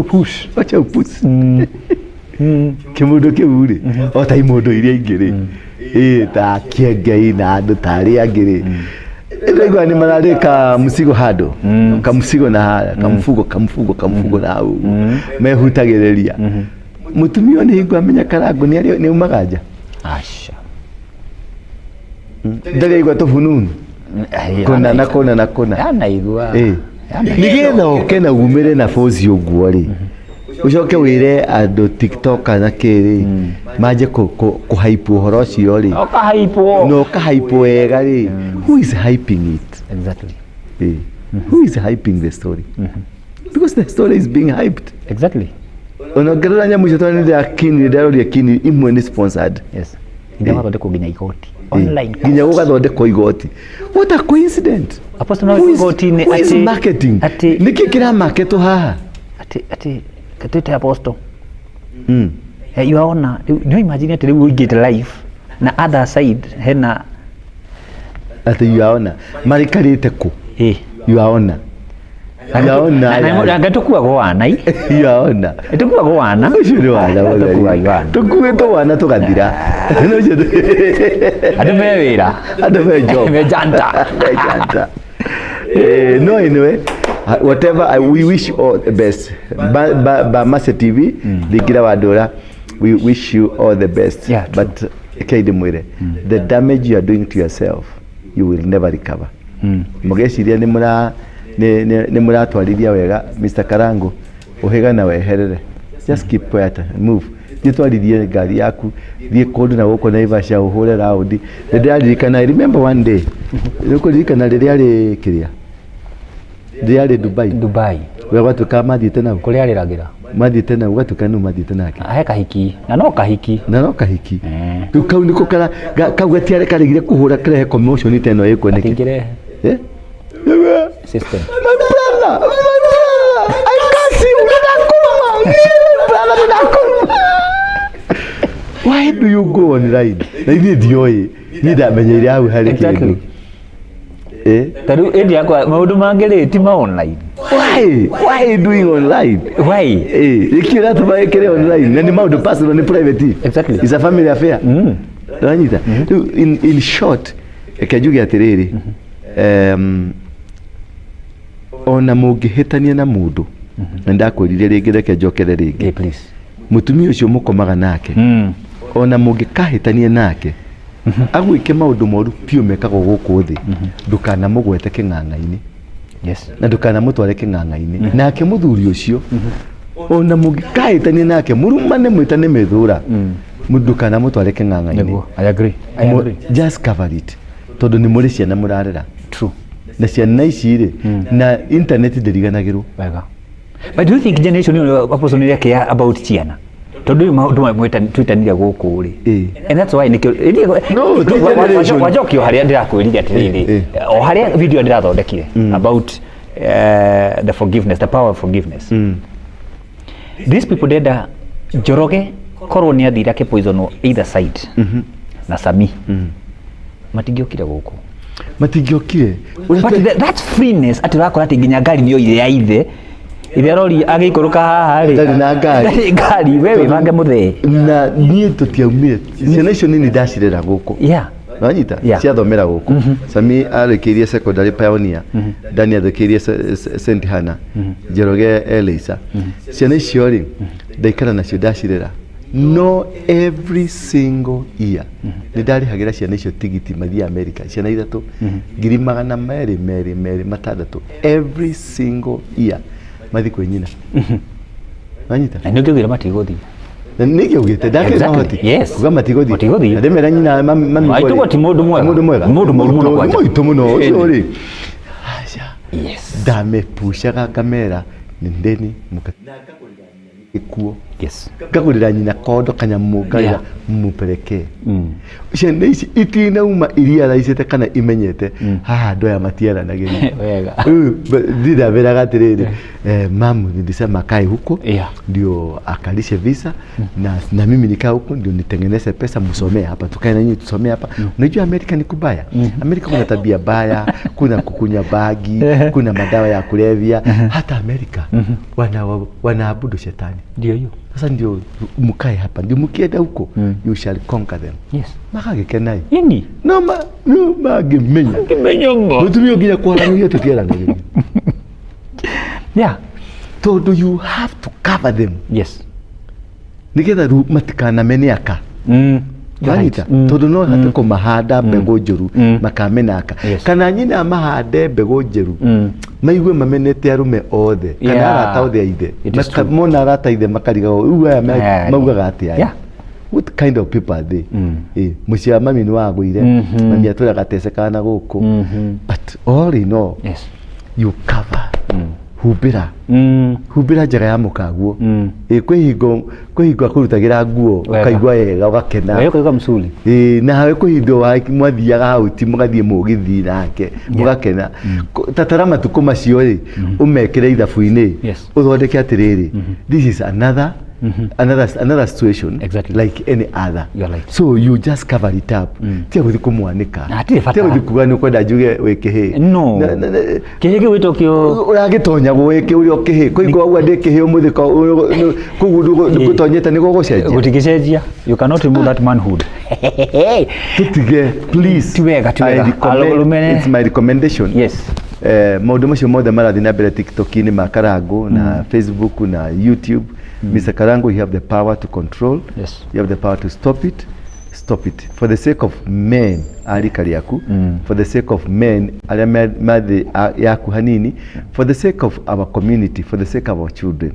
upush kĩmũndũ kĩu rĩ o ta imũndũ iria ingĩ rĩ ta kĩengei na andũ ta arĩa angĩ rĩ Ĩraigua nĩ mararĩ kamũcigo handũ kamũcigo na kamũfugo na hau mehutagĩrĩria mũtumia nĩ hingua amenya Karangũ nĩ umaga nja aca ndĩraigua tũbununu kũna na kũna yanaigua nĩgetha ũke na umĩre na force ũguo rĩ ucoke wĩre andũ TikTok na kĩrĩ manje kũhype ũhoro ũcio rĩ no kahype wega rĩ who is hyping it exactly who is hyping the story because the story is being hyped exactly ongerera nyamũ icio tondũ nĩ kini ndaroria kini imwe nĩ sponsored yes ndio mathondekwo nginya igoti online nginya gũgathondekwo igoti what a coincidence apostle no igoti ni ati marketing niki kira market haha ati katete apostle yaona no imagine ati rĩu ũingĩte live na other side hena ati yaona marikarĩte ku yaona ngatukua gwana yaona tukua gwana ucio nĩ wana tukuĩtwo wana tũgathira andũ me wĩra andũ me job me janta no anyway whatever we wish you all the best Mase TV Thingira wa Ndũra we wish you all the best but kaide mwire the damage you are doing to yourself you will never recover mugeciria nĩ mũratwarithia wega Mr. Karangũ ũhĩga na weherere just keep quiet and move gĩtwarithie ngari yaku thiĩ kũndũ na gũkũ Naivasha ũhũre raundi nĩndĩraririkana I remember one day nĩkũririkana rĩrĩa rĩ kĩrĩa rĩarĩ Dubai we gwatuĩka mathiĩte nao kũrĩa rĩragĩra mathiĩte nao gwatuĩka nĩ mathiĩte nake he kahiki na no kahiki rĩu kau nĩko kau gatiarĩ karĩgire kũhũra kĩrehe commotion ta ĩno ĩkuoneke system my brother I can't see brother why do you go online na ini ndioi ni ndamenyeire hau harĩ kĩndũ taru endi yakwa maundu mangĩ ti ma online why doing online why ikira tubakire online na ni maundu personal ni private exactly is a family affair ranyita in short ekajuge atiriri ona mũngĩhĩtania na mũndũ na ndakwĩrire rĩngĩ reke njokere rĩngĩ please mũtumia ũcio mũkomaga nake ona mũngĩkahĩtania nake agwĩke maũndũ moru piũ mekagwo gũkũ thĩ ndũkanamũgwete kĩng'ang'a-inĩ na ndũkanamũtware kĩng'ang'a-inĩ nake mũthuri ũcio ona mũngĩkahĩtania nake mũrumane mwĩtane mĩthũra ndũkanamũtware kĩng'ang'a-inĩ I agree just cover it tondũ nĩ mũrĩ ciana mũrarera true na ciana ici rĩ na internet ndĩriganagĩrwo wega but do you think generation apostle nĩ care about ciana tondu maundu mwitanire guku ri and that's why wajokio haria ndirakwirire atiriri o haria video ndirathondekire about the forgiveness, the power of forgiveness. These people did Njoroge korwo ni athira ke poison either side na Sami matingiokire guku matingiokire but that's freeness atirakora ati nginya ngari niyo ile ya ithe ithe rori agikuruka haha ri na ngari wewe bange muthe na nie tutiaumire ciana icio nini ndacirera guku Wanyita ciathomera guku Sami arikirie secondary Pioneer Dani athikirie St Hannah Njoroge Elisa ciana icio ri ndaikara nacio ndacirera no every single year ni ndarihagira ciana icio tigiti mathii America ciana ithatu 200 every single year mathi kwe nyina Wanyita ndio ngira matigothi niki ugite ndake hoti kuga matigothi ndemera nyina mami aitugo ti mundu mwega mundu murumu kwanja muito muno uri yes ndamepushaga kamera ndeni mukataka ikuo ngagurira nyina kondo kanyamugaira mupeleke ciana ici itinauma iria raicete kana imenyete haha ndoya matiaranagiria wega ndira veraga atiriri mamu nilisema kae huko ndio akalishe visa na mimi nikaa huko ndio nitengeneze pesa msomee hapa tukae na nyinyi tusomee hapa unajua Amerika ni kubaya Amerika kuna tabia baya kuna kukunya bagi kuna madawa ya kulevya hata Amerika wanaabudu shetani ndio hiyo sasa ndio mkae hapa ndio mkienda huko you shall conquer them yes makagekenai ini no magimenya mutumio nginya kwaranĩria tũtiaranĩria yeah tondu you have to cover them yes nigetha matikanamene aka Wanyita tondu no hate kumahanda mbegu njuru makamenaka kana nyina mahande mbegu njuru maigue mamenete arume othe kana arata othe aithe makamona arata ithe makariga uwe maugaga atia what kind of people are they mucia mami ni wagwire mami atwira gatecekana guku but all in all you cover humbira njega ya mukaguo kwihingo kurutagira nguo ukaigua wega ugakena wewe kuiga msuli nawe kuhingo wa mwathiaga hauti mugathie mugithi nake mugakena tatara matuko macio ri umekire ithabu-ini uthondeke atiriri this is another situation like any other so you just cover it up tia guthi kumwanika tia guthi kuga ni kwenda njuge weke no kihege wito kio uragitonya gweke uri okihe kuigo agwa ndikihe umuthi kugudu gutonyeta ni gogocenjia gutigicenjia you cannot remove that manhood tutige please tiwega it's my recommendation yes maundu macio mothe marathi na mbere TikTok-ini makarangu na Facebook na YouTube Mr. Karango, you have the power to control. Yes. You have the power to stop it. Stop it. For the sake of men, ali kariaku. For the sake of men, ali madhi yaku hanini. For the sake of our community, for the sake of our children,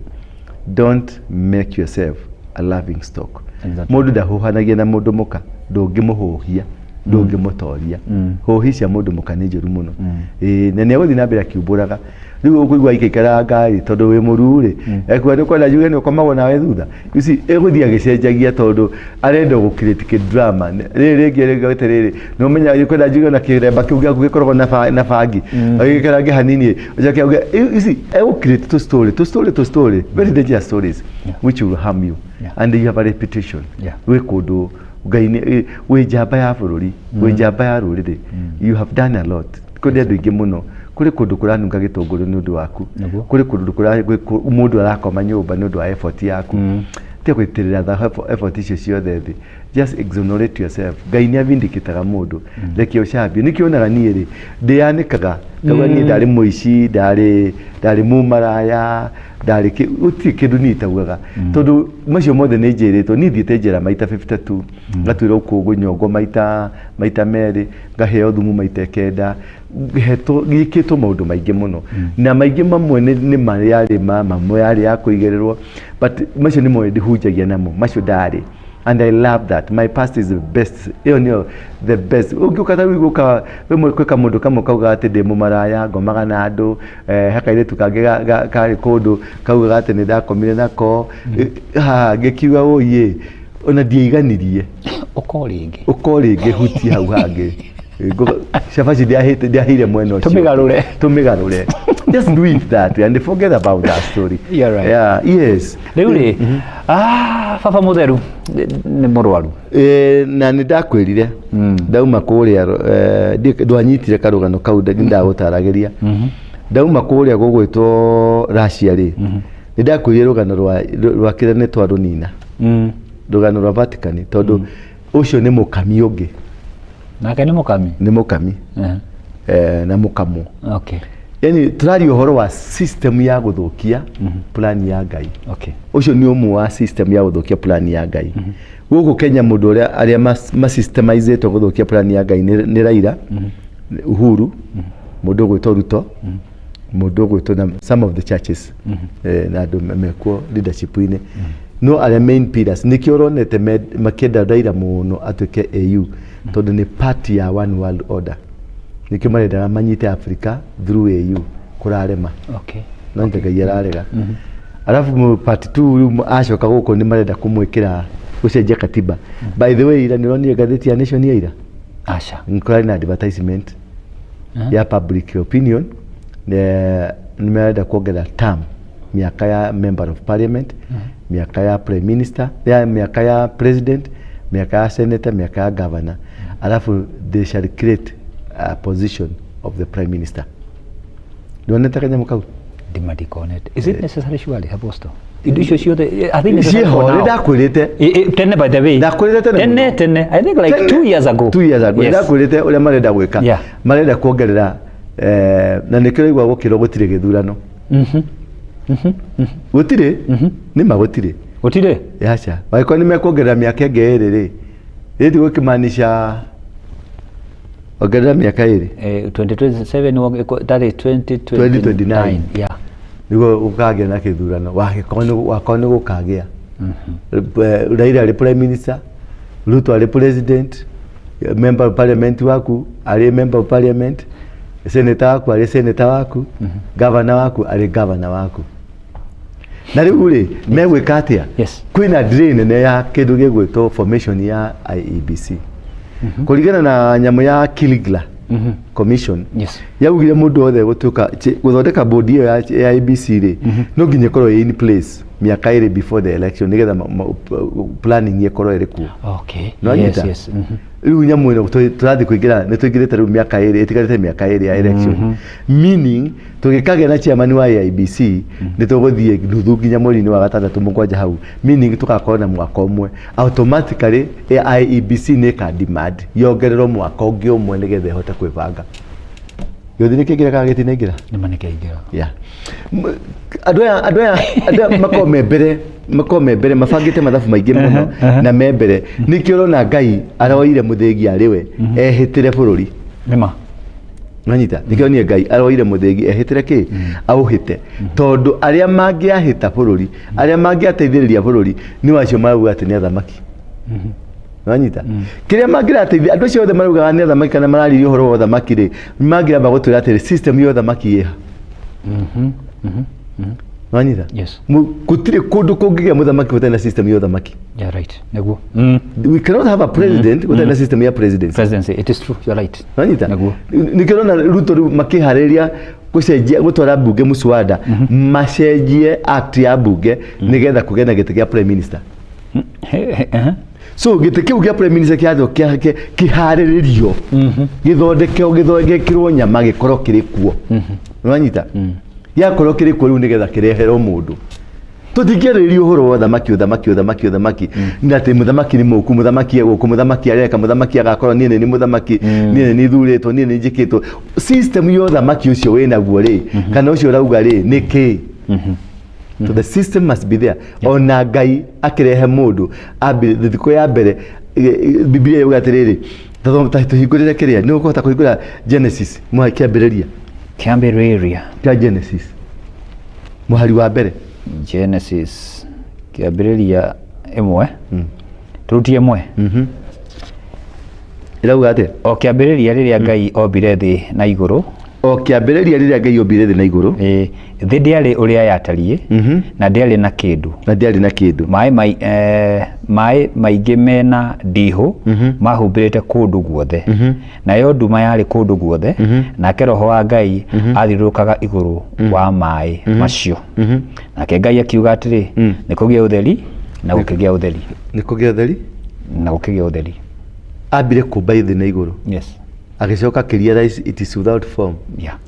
don't make yourself a laughing stock. Mundu ndahuhanagia na mundu muka, ndungimuhuhia, ndungimutoria. Huhisha mundu muka ni njuru muno. Na neguthi na mbere akiumburaga. Riu kuigua ikikara ngari tondu wi murure ekwa ni kwenda juge ni komagwo nawe thutha isi eguthia gicenjagia tondu arenda gukiriti drama riri ngi riri no menya ikwenda juge na kiremba kiu giaku gikoragwo na bangi agikara ngi hanini ujakia isi egukiriti to story very dangerous stories which will harm you and you have a reputation we kundu ngai we njamba ya bururi we njamba ya ruriri you have done a lot kundi andu ingi muno kuri kundu kuranunga gitunguru ni undu waku kuri kundu mundu arakoma nyumba ni undu wa effort yaku tia gwitirira effort icio ciothe thi just exonerate yourself ngai ni avindikitaga mundu reke ucambio nikio onaga nie ri ndianikaga ngauga nie ndari muici ndari mumaraya ndari uti kindu ni taguaga tondu macio mothe ni njiritwo ni thiete njira maita 52 ngatwira ukugu nyongo maita meri ngaheo thumu maita 9 geto gikitwo maundu maingi muno na maingi mamwe ni mari yari mamwe yari ya kuigererwo but macio ni mo ndihunjagia namo macio ndari and I love that my past is the best the best ukikata wiguka we kweka mundu kamwe kauga ati ndi mumaraya ngomaga na andu hakaire tukange kari kundu kauga ati ni ndakomire nako ngikiuga uye ona ndiaiganirie ukoringe huti hau hangi shafashi ndiahire mwena ucio tumigarure just do it that way and forget about that story. You're right. Yeah, yes. Riu baba mutheru ni murwaru na ni ndakwirire ndauma kuria ndwanyitire karugano kau ndagutaragiria ndauma kuria gugwitwo Russia ri ni ndakwirire rugano rwa kirane twa runina rugano rwa Vatican tondu ucio ni mukami ungi Nake nĩ mũkami. Nĩ mũkami. Na mũkamo. Okay. Yani tũraria ũhoro wa system ya gũthũkia plan ya Ngai. Okay. Ũcio nĩ ũmwe wa system ya gũthũkia plan ya Ngai. Gũkũ Kenya mũndũ arĩa ma-systemizetwo gũthũkia plan ya Ngai nĩ Raila, Uhuru, mũndũ gwĩtwo Ruto, mũndũ gwĩtwo na some of the churches na andũ mekuo leadership-inĩ. No arĩa main pillars nĩkĩo ũronete makĩenda Raila mũno atuĩke AU tondũ nĩ part ya one world order. Nĩkĩo marendaga manyite Africa through AU kũrarema. Okay. No Ngai ararega. Alafu part 2 acoka gũkũ nĩ marenda kũmwĩkĩra gũcenjia katiba. By the way, ira nĩronire ngathĩti ya Nation ya ira? Aca. Nĩkũrarĩ na advertisement ya public opinion nĩ marenda kuongerera term miaka ya member of parliament, miaka ya prime minister, miaka ya president, miaka ya senator, miaka ya governor. Alafu they shall create a position of the prime minister. Nĩwonete kanyamũ kau? Ndimadikonete. Is it necessary surely, Apostle? Indo icio ciothe I think necessary for now. Ndakwĩrĩte. Tene by the way. Ndakwĩrĩte tene. I think like 2 years ago. 2 years ago. Ndakwĩrĩte ũrĩa marenda gwĩka. Marenda kuongerera na nĩkĩo igwa gũkĩrwo gũtirĩ gĩthurano. Gũtirĩ? Nĩ magũtirĩ. Gũtirĩ? Yacha. Waiko nĩ mekuongerera mĩaka ĩngĩ ĩrĩ. Ĩti gũkĩmaanisha ongerera mĩaka ĩrĩ. 2027 that is 2029. Yeah. Nĩguo gũkagĩa na gĩthurano. Wakorwo nĩ gũkagĩa. Raila arĩ prime minister, Ruto arĩ president, member of parliament waku arĩ member of parliament, senator waku arĩ senator waku, governor waku arĩ governor waku. Na rĩu rĩ megwĩka atĩa? Kwĩna delay nene ya kĩndũ gĩgwĩtwo formation ya IEBC. Kũringana na nyamũ ya Kilgla commission yaugire mũndũ wothe gũthondeka board ĩyo ya IEBC rĩ no nginya ĩkorwo in place miaka ĩrĩ before the election nĩgetha planning ĩkorwo ĩrĩ kuo. Okay. Yes. Rĩu nyamũ ĩno tũrathiĩ kũingĩra nĩ tũingĩrĩte rĩu miaka ĩrĩ ĩtigarĩte miaka ĩrĩ ya election. Meaning tũgĩkagĩa na chairman wa IEBC nĩ tũgũthiĩ nuthu nginya mweri-inĩ wa gatandatũ mũgwanja hau. Meaning tũgakorwo na mwaka ũmwe. Automatically IEBC nĩ ka demand yongererwo mwaka ũngĩ ũmwe nĩgetha ĩhote kwĩbanga. Yothe nĩ kĩngĩra kana gĩtinaingĩra? Nĩ ma nĩ kĩingĩra. Andũ aya makome mbere mabangĩte mathabu maingĩ mũno na membere nĩkĩo ũrona Ngai aroire mũthĩgi arĩ we ehĩtĩre bũrũri. Nĩma. Nanyita nĩkĩo nie Ngai aroire mũthĩgi ehĩtĩre kĩ aũhĩte tondũ arĩa mangĩahĩta bũrũri arĩa mangĩateithĩrĩria bũrũri nĩ acio marauga atĩ nĩ athamaki. Nanyita kĩrĩa mangĩrateithia andũ acio othe maraugaga nĩ athamaki kana mararirie ũhoro wa ũthamaki rĩ mangĩramba gũtwĩra atĩ system ya ũthamaki ĩha. Nanyita? Yes. Gũtirĩ kũndũ kũngĩgĩa mũthamaki gũtarĩ na system ya ũthamaki. Yeah, right. Nĩguo. We cannot have a president gũtarĩ na system ya presidency. It is true. You're right. Nanyita? Nĩguo. Nĩkĩo na Ruto rĩu makĩharĩria gũcenjia gũtwara mbunge mũswada macenjie act ya mbunge nĩgetha kũgĩa na gĩtĩ gĩa prime minister. So gĩtĩ kĩu gĩa prime minister kĩharĩrĩrio gĩthondekeo gĩthondekirwo nyama gĩkorwo kĩrĩ kuo. Nanyita? Yakorwo kĩrĩ kuo rĩu nĩgetha kĩreherwo mũndũ. Tũtingĩarĩrĩria ũhoro wa ũthamaki na atĩ mũthamaki nĩ mũku mũthamaki egũkũ mũthamaki areka mũthamaki agakorwo niĩ nĩ mũthamaki niĩ nĩ thurĩtwo niĩ nĩ njĩkĩtwo. System ya ũthamaki ũcio wĩnaguo rĩ kana ũcio ũrauga rĩ nĩ kĩ? So the system must be there. Ona Ngai akĩrehe mũndũ thikũ ya mbere Biblia yuga atĩrĩrĩ tũhingũrĩre kĩrĩa nĩ ũkũhota kũhingũra Genesis kĩambĩrĩria kĩa Genesis mũhari wa mbere Genesis kĩambĩrĩria ĩmwe turutie ĩmwe irauga atĩa? O kĩambĩrĩria rĩrĩa Ngai ombire thĩ na igũrũ o kĩambĩrĩria rĩrĩa Ngai ombire thĩ na igũrũ thĩ ndĩarĩ ũrĩa yatariĩ na ndĩarĩ na kĩndũ maĩ maingĩ mena ndihũ mahumbĩrĩte kũndũ guothe nayo nduma yarĩ kũndũ guothe nake Roho wa Ngai athiũrũrũkaga igũrũ wa maĩ macio nake Ngai akiuga atĩrĩ nĩ kũgĩe ũtheri na gũkĩgĩa ũtheri. Nĩ kũgĩa ũtheri na gũkĩgĩa ũtheri. Ambire kũmba thĩ na igũrũ. Yes. Agĩcoka akĩrealize it is without form.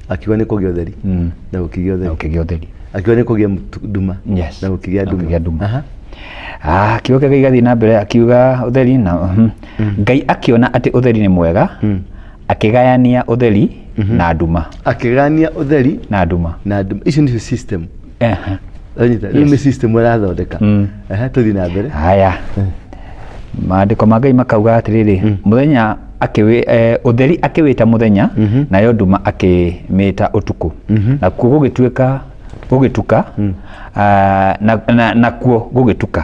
Akiuga nĩ kũgĩa ũtheri na gũkĩgĩa ũtheri. Akiuga nĩ kũgĩa nduma na gũkĩgĩa nduma. kiugo kĩu gĩgathiĩ na mbere akiuga ũtheri na Ngai akiona atĩ ũtheri nĩ mwega akĩgayania ũtheri na nduma akĩgayania ũtheri na nduma icio nĩcio system rĩu nĩ system ĩrathondeka tũthiĩ na mbere haya maandĩko ma Ngai makauga atĩrĩrĩ mũthenya ũtheri akĩwĩta mũthenya nayo nduma akĩmĩta ũtukũ na kuo gũgĩtuka nakuo gũgĩtuka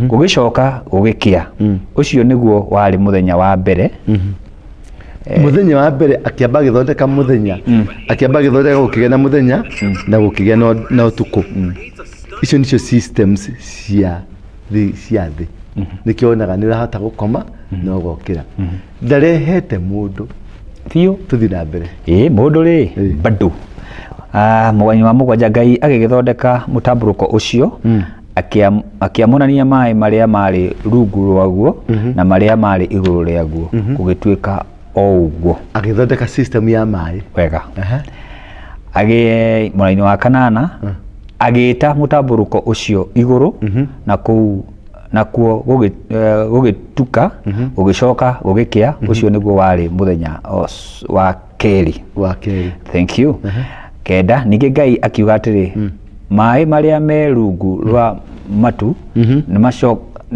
gũgĩcoka gũgĩkĩa ũcio nĩguo warĩ mũthenya wa mbere mũthenya wa mbere akĩamba gĩthondeka mũthenya akĩamba gĩthondeka gũkĩgĩa na mũthenya na gũkĩgĩa na ũtukũ icio nicio systems cia thĩ nikionaga nĩ ũrahota gũkoma na ũgokĩra ndarehete mũndũ biũ tũthiĩ na mbere mũndũ rĩ bado mũgwani wa mũgwanja Ngai agĩgĩthondeka mũtambũrũko ũcio akĩamũrania maĩ marĩa marĩ rungu rwaguo na marĩa marĩ igũrũ rĩaguo gũgĩtuĩka o ũguo agĩthondeka system ya maĩ wega mũraini wa kanana agĩta mũtambũrũko ũcio igũrũ na kuo gũgĩtuka gũgĩcoka gũgĩkĩa ũcio nĩguo warĩ mũthenya wa kerĩ thank you kenda ningĩ Ngai akiuga atĩrĩ maĩ marĩa me rungu rwa matu nĩ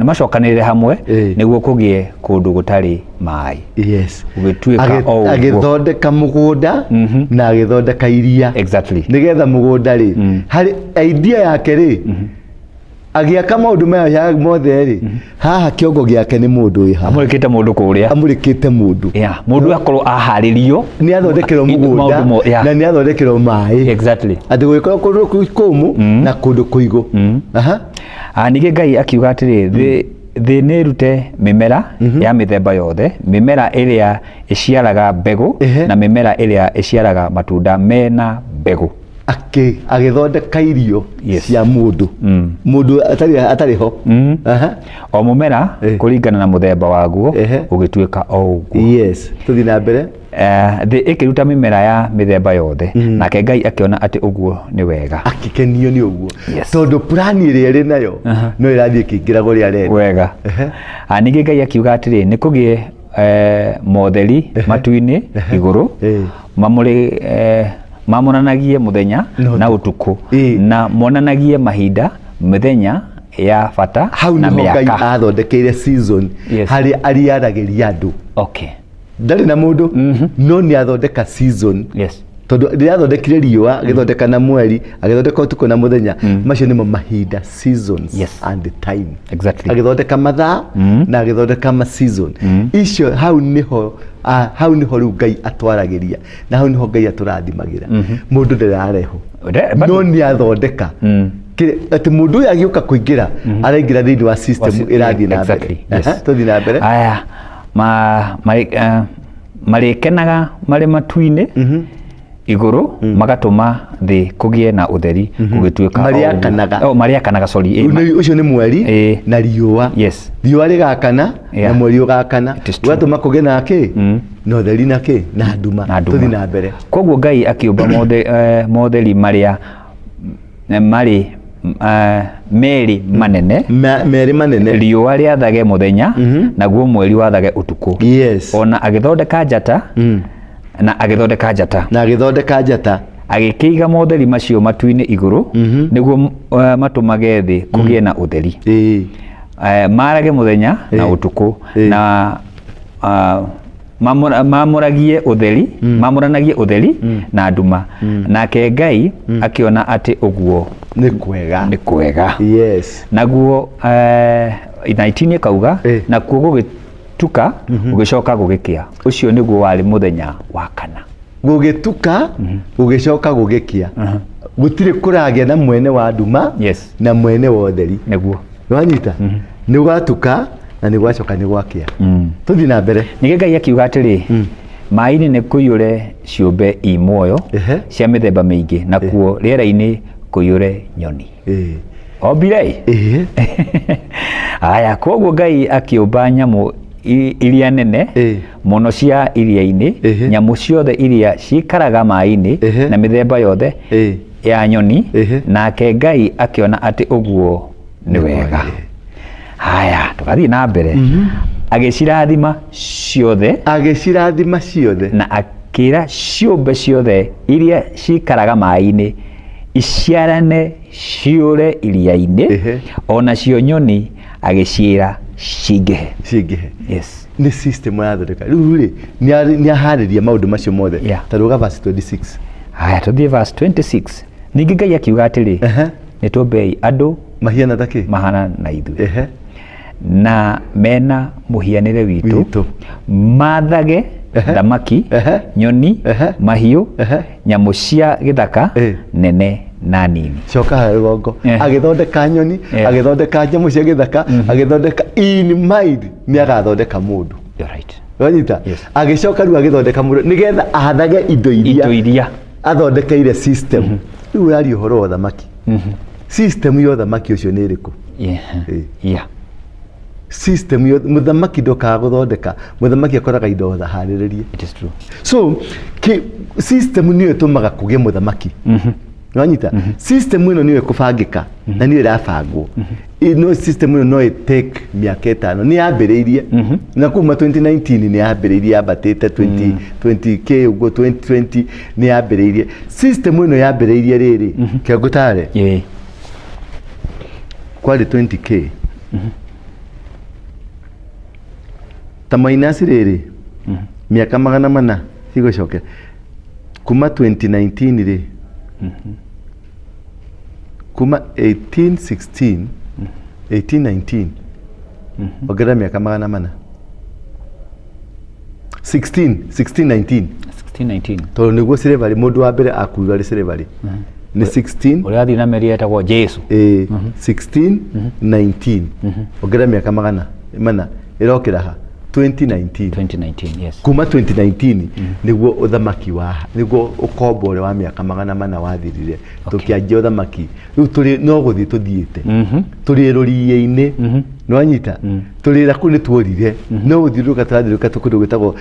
macokanĩrĩre hamwe nĩguo kũgĩe kũndũ gũtarĩ maĩ gũgĩtuĩka o ũguo agĩthondeka mũgũnda na agĩthondeka iria nĩgetha mũgũnda rĩ harĩ idea yake rĩ agĩaka maũndũ maya mothe rĩ haha kĩongo gĩake nĩ mũndũ wĩ haha amũrĩkĩte mũndũ kũrĩa amũrĩkĩte mũndũ mũndũ akorwo aharĩrio nĩ athondekerwo mũgũnda na nĩ athondekerwo maĩ atĩ gũgĩkorwo kũndũ kũmũ na kũndũ kũigũ ningĩ Ngai akiuga atĩrĩ thĩ nĩ irute mĩmera ya mĩthemba yothe mĩmera ĩrĩa ĩciaraga mbegũ na mĩmera ĩrĩa ĩciaraga matunda mena mbegũ agĩthondeka irio cia mũndũ atarĩ ho o mũmera kũringana na mũthemba waguo ũgĩtuĩka o ũguo tũthiĩ na mbere thĩ ĩkĩruta mĩmera ya mĩthemba yothe nake Ngai akĩona atĩ ũguo nĩ wega akĩkenio nĩ ũguo tondũ plani ĩrĩa ĩrĩ nayo no ĩrathiĩ ĩkĩingĩra ũrĩa arenda wega ningĩ Ngai akiuga atĩrĩ nĩ kũgĩe motheri matu-inĩ igũrũ mamonanagie mũthenya na ũtukũ na monanagie mahinda mĩthenya ya bata na mĩaka hau nĩho Ngai athondekeire season harĩa ariaragĩria andũ ndarĩ na mũndũ no nĩ athondeka season tondũ rĩrĩa athondekire riũa agĩthondeka na mweri agĩthondeka ũtukũ na mũthenya macio nĩmo mahinda seasons and time agĩthondeka mathaa na agĩthondeka ma season icio hau nĩho rĩu Ngai atwaragĩria na hau nĩho Ngai atũrathimagĩra mũndũ ndarareho no nĩ athondeka atĩ mũndũ ũyũ agĩũka kũingĩra araingĩra thĩinĩ wa system ĩrathiĩ na mbere tũthiĩ na mbere marĩkenaga marĩ matu-inĩ igũrũ magatũma thĩ kũgĩe na ũtheri gũgĩtuĩka marĩakanaga ũcio nĩ mweri na riũa riũa rĩgakana na mweri ũgakana ũgatũma kũgĩe na kĩ na ũtheri na kĩ na nduma tũthiĩ na mbere koguo Ngai akĩũmba motheri marĩa marĩ merĩ manene riũa rĩathage mũthenya naguo mweri wathage ũtukũ ona agĩthondeka njata na agĩthondeka njata agĩkĩiga motheri macio matu-inĩ igũrũ nĩguo matũmage thĩ kũgĩe na ũtheri marage mũthenya na ũtukũ na mamũranagie ũtheri na nduma nake Ngai akĩona atĩ ũguo nĩ kwega naguo 19 kauga nakuo gũgĩtuka gũgĩcoka gũgĩkĩa ũcio nĩguo warĩ mũthenya wa kana gũgĩtuka gũgĩcoka gũgĩkĩa gũtirĩ kũragĩa na mwene wa nduma na mwene wa ũtheri nĩguo wanyita nĩ gwatuka na nĩ gwacoka nĩ gwakĩa tũthiĩ na mbere ningĩ Ngai akiuga atĩrĩ maĩ-inĩ nĩ kũiyũre ciũmbe i muoyo cia mĩthemba mĩingĩ na kuo rĩera-inĩ kũiyũre nyoni ombire aya koguo Ngai akĩũmba nyamũ iria nene mũno cia iria-inĩ nyamũ ciothe iria cikaraga maĩ-inĩ na mĩthemba yothe ya nyoni nake Ngai akĩona atĩ ũguo nĩ wega haya tukathii na mbere agicirathima ciothe na akira ciumbe ciothe iria cikaraga mai-ini iciarane ciure iria-ini ona cio nyoni agiciira cingihe. Yes, ni system yathondeka riu ri ni ahariria maundu macio mothe taruga verse 26. Haya tuthie verse 26. Ningi Ngai akiuga atiri nitumbei andu mahana na ithuĩ na mena muhianire witu mathage thamaki nyoni mahiũ nyamu cia gĩthaka nene na nini. Coka harĩ rũgongo agĩthondeka nyoni agĩthondeka nyamu cia gĩthaka agĩthondeka in mind nĩ agathondeka mũndũ. You're right. Wanyita agĩcoka rĩu agĩthondeka mũndũ nĩgetha ahathage indo iria athondekeire system. Rĩu yari ũhoro wa thamaki. System yo thamaki ũcio nĩ ĩrĩkũ? System yo muthamaki ndokaga guthondeka, muthamaki akoraga indo harĩrĩrie. It is true. So system niyo ĩtũmaga kũgĩe muthamaki. Wanyita system ĩno niyo ĩkũbangĩka na niyo ĩrabangwo. No system ĩno no take mĩaka 5 nĩ yambĩrĩirie na kuma 2019 nĩ yambĩrĩirie yabatĩte 20k ugo 2020 nĩ yambĩrĩirie. System ĩno yambĩrĩirie rĩrĩ kĩangũtare kwari 20k ta minus rĩrĩ miaka 400 cigũcoke kuma 2019 rĩ kuma 1816 1819 ogera miaka 400 1619 tondũ nĩguo slavery mũndũ wa mbere akuirwo arĩ slavery ni 16 ũrĩa athi na meri etagwo Jesu 1619 ogera miaka 400 ĩrokĩra ha 2019 yes. Kuma 2019 nĩguo ũthamaki wa nĩguo ũkombo ũrĩa wa miaka 400 wathirire tũkĩanjia ũthamaki rĩu tũrĩ no gũthiĩ tũthiĩte tũrĩ rũriĩ-inĩ no anyita tũrĩra kũ nĩ tuorire no gũthiũrũka tũrathiũrũka kũndũ gwĩtagwo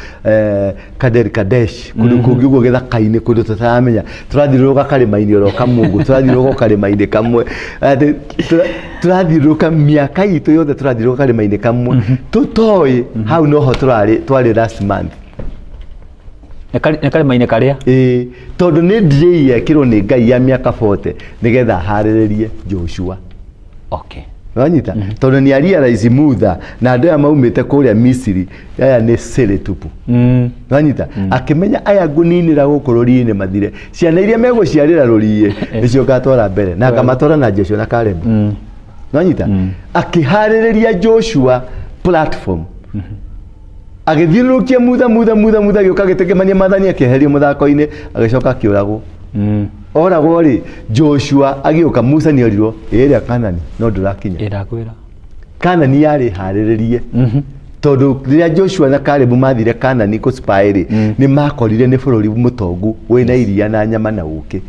Kadesh kũndũ kũngĩ ũguo gĩthaka-inĩ kũndũ tũtaramenya tũrathiũrũka karĩma-inĩ oro kamwe tũrathiũrũka karĩma-inĩ kamwe tũrathiũrũka mĩaka itũ yothe tũrathiũrũka karĩma-inĩ kamwe tũtoĩ hau noho twarĩ last month. Nĩ karĩma-inĩ karĩa tondũ nĩ delay yekirwo nĩ Ngai ya mĩaka 40 nĩgetha harĩrĩrie Joshua. Okay. Wanyita tondũ nĩ realize mutha na andũ aya maumĩte kũrĩa Misiri aya nĩ sere tupu. Wanyita akĩmenya aya ngũninĩra gũkũ rũriĩ-inĩ mathire ciana iria megũciarĩra rũriĩ nĩcio ngatwara mbere na ngamatwara na Joshua na Caleb. Wanyita akĩharĩrĩria Joshua platform agĩthiũrũrũkia mutha gĩũka gĩtekemania mathani akĩeherio mũthako-inĩ agĩcoka akĩũragwo. Oragwo rĩ Joshua agĩũka Musa nĩorirwo ĩrĩa Kanani no ndũrakinya. Ĩrakwĩra Kanani yarĩ harĩrĩrie tondũ rĩrĩa Joshua na Caleb mathire Kanani kũ-spy rĩ nĩ makorire nĩ bũrũri mũtongu wĩna iria na nyama na ũkĩ.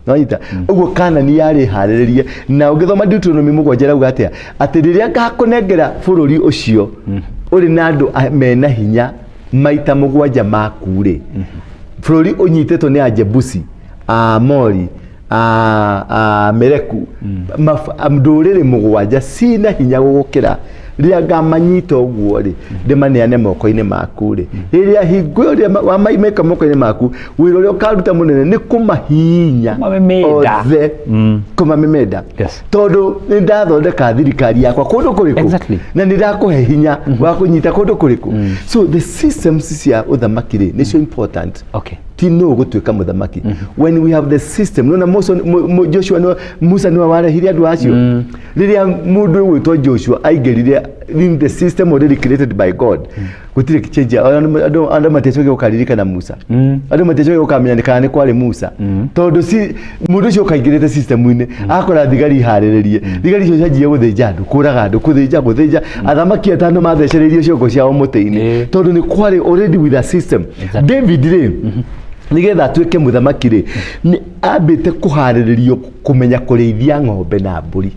Wanyita ũguo Kanani yarĩ harĩrĩrie na ũngĩthoma Deuteronomy 7 rauga atĩa atĩ rĩrĩa ngakũnengera bũrũri ũcio ũrĩ na andũ mena hinya maita 7 maku rĩ bũrũri ũnyitĩtwo nĩ Ajebusi Aamori Amereku ndũrĩrĩ 7 cina hinya gũgũkĩra rĩrĩa ngamanyita ũguo rĩ ndĩmaneane moko-inĩ maku rĩ rĩrĩa hingo ĩrĩa wamaimĩka moko-inĩ maku wĩra ũrĩa ũkaruta mũnene nĩ kũmahinya othe kũmamemenda tondũ nĩ ndathondeka thirikari yakwa kũndũ kũrĩkũ na nĩ ndakũhe hinya wa kũnyita kũndũ kũrĩkũ. So the systems cia ũthamaki rĩ nĩ so important. Okay. Ti no gũtuĩka mũthamaki when we have the system no na Joshua no Musa no warehirie andũ acio rĩrĩa mũndũ wĩtwo Joshua aingĩrire in the system already created by God gũtirĩ change andũ matecũge gũkaririkana Musa andũ matecũge gũkamenya kana nĩ kwarĩ Musa tondũ mũndũ ũcio ũkaingĩrĩte system-inĩ akora thigari harĩrĩrie thigari icio cianjie gũthĩnja andũ kũraga andũ gũthĩnja athamaki atano mathecereirie ciongo ciao mũtĩ-inĩ tondũ nĩ kwarĩ already with a system. David rĩ nigetha atuĩke mũthamaki rĩ nĩ ambĩte kũharĩrĩrio kũmenya kũrĩithia ng'ombe na mbũri.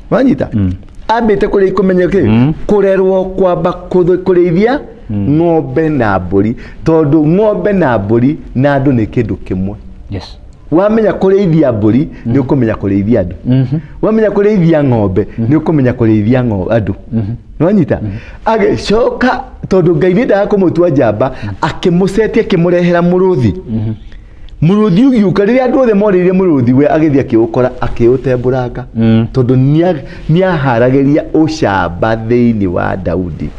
Wanyita ambĩte kũmenya kũrerwo kwamba kũrĩithia ng'ombe na mbũri tondũ ng'ombe na mbũri na andũ nĩ kĩndũ kĩmwe. wamenya kureithia mburi ni ukumenya kureithia andu wamenya kureithia ng'ombe ni ukumenya kureithia andu nwanyita agicoka tondu Ngai ni ndaga kumutua njamba akimucetia akimurehera muruthi muruthi ugiuka riria andu othe moririe muruthi we agithia akiukora akiutembũranga tondu niaharagiria ucamba thiini wa Daudi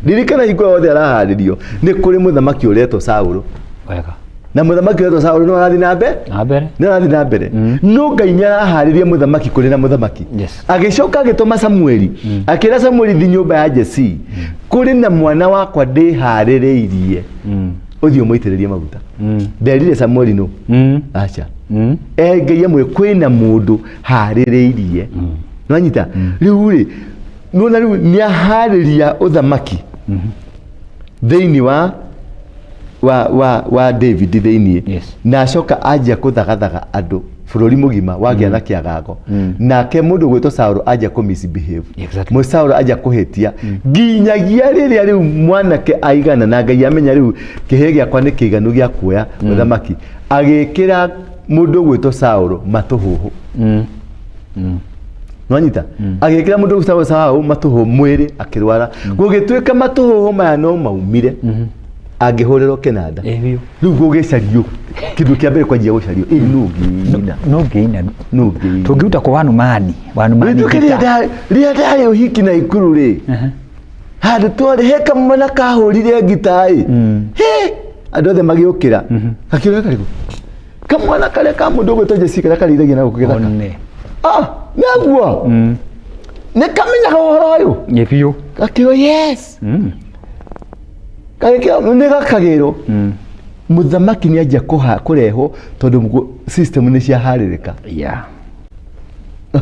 ririkana hingo yothe araharirio ni kuri muthamaki uretwo Saũlũ wega na muthamaki uretwo Saũlũ no arathi na mbere no Ngai ni arahariria muthamaki kuri na muthamaki agicoka agituma Samueli akira Samueli thi nyumba ya Jesse kuri na mwana wakwa ndihaririirie uthio muitiririe maguta nderire Samueli no acha Ngai amwe kwina mundu haririirie nwanyita riu ri nona riu ni ahariria uthamaki thiini wa David thiini na acoka anjia kuthagathaga andu bururi mugima wagia na kiagago nake mundu gwitwo Saũlũ anjia ku misbehave mu Saũlũ anjia kuhetia nginyagia riria riu mwanake aigana na Ngai amenya riu kihe giakwa ni kiiganu gia kuoya uthamaki agikira mundu gwitwo Saũlũ matuhuhu nwanyita agikira mundu gwitwo Saũlũ matuhuhu mwiri akirwara gugituika matuhuhu maya no maumire angihuriro kinanda riu gugicario kindu kia mbere kwanjia gucario no tungiuta kwa wanumani ria ndari uhiki na ikuru ri handu twari heka mwana kahurire gitai andu othe magiukira akirora karibu kamwana kare ka mundu gwitwo Jesse kare kariragia na gukugethaka naguo ni kamenyaga uhoro uyu nyebiu akio yes kagikio ni gakagiro muthamaki ni anjia kureho tondu system ni cia haririka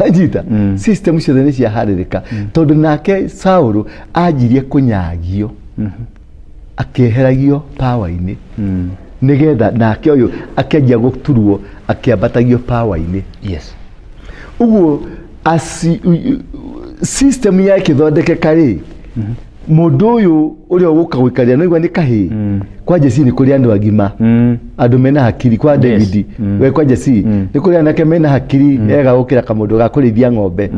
ajita system ciothe ni cia haririka tondu nake Saũlũ anjirie kunyagio akiheragio power-ini nigetha nake uyu akenjia guturwo akiambatagio power-ini uguo system yake thondekeka ri mundu uyu uria uguka gwikaria no igwa ni kahi kwa Jesse ni kuri andu agima andu mena hakiri kwa David we kwa Jesse ni kuri anake mena hakiri ega gukira kamundu ga kurithia ng'ombe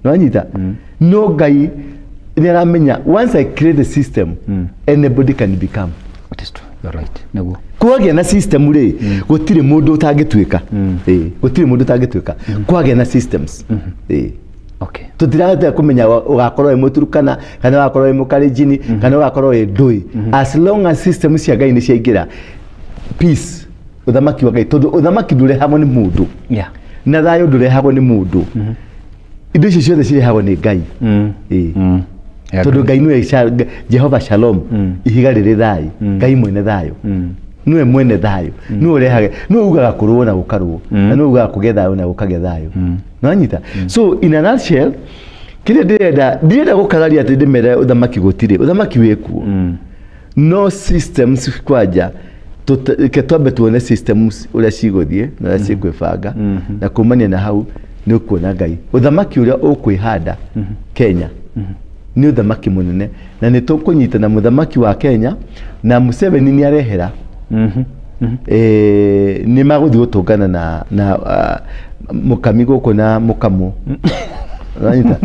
nwanyita no Ngai ni aramenya once I create the system anybody can become it is true you're right naguo kwagia na system ri gutire mundu utangituika gutire mundu utangituika kwagia na systems okay tutirahota kumenya ugakorwo e muturukana kana ugakorwo e mukarijini kana ugakorwo e ndui as long as system cia Ngai ni ciaingira peace uthamaki wa Ngai tondu uthamaki ndurehagwo ni mundu na thayo ndurehagwo ni mundu indo icio ciothe cirehagwo ni Ngai tondu Ngai niwe Jehova Shalom ihiga riri thayo Ngai mwene thayo niwe mwene thayo niwe urehage niwe ugaga kurwo na gukarwo na niwe ugaga kugethayo na gukagethayo nwanyita so in a nutshell kile ndirenda gukararia ati ndimere uthamaki gutire uthamaki wikuo no systems kwaja twambe tuone systems uria ciguthie na uria cigwibanga na kumania na hau ni ukuona Ngai uthamaki uria ukwihanda Kenya ni uthamaki munene na ni tukunyita na muthamaki wa Kenya na Museveni ni arehera ni maguthi gutungana na mukami guku na mukamo ranyita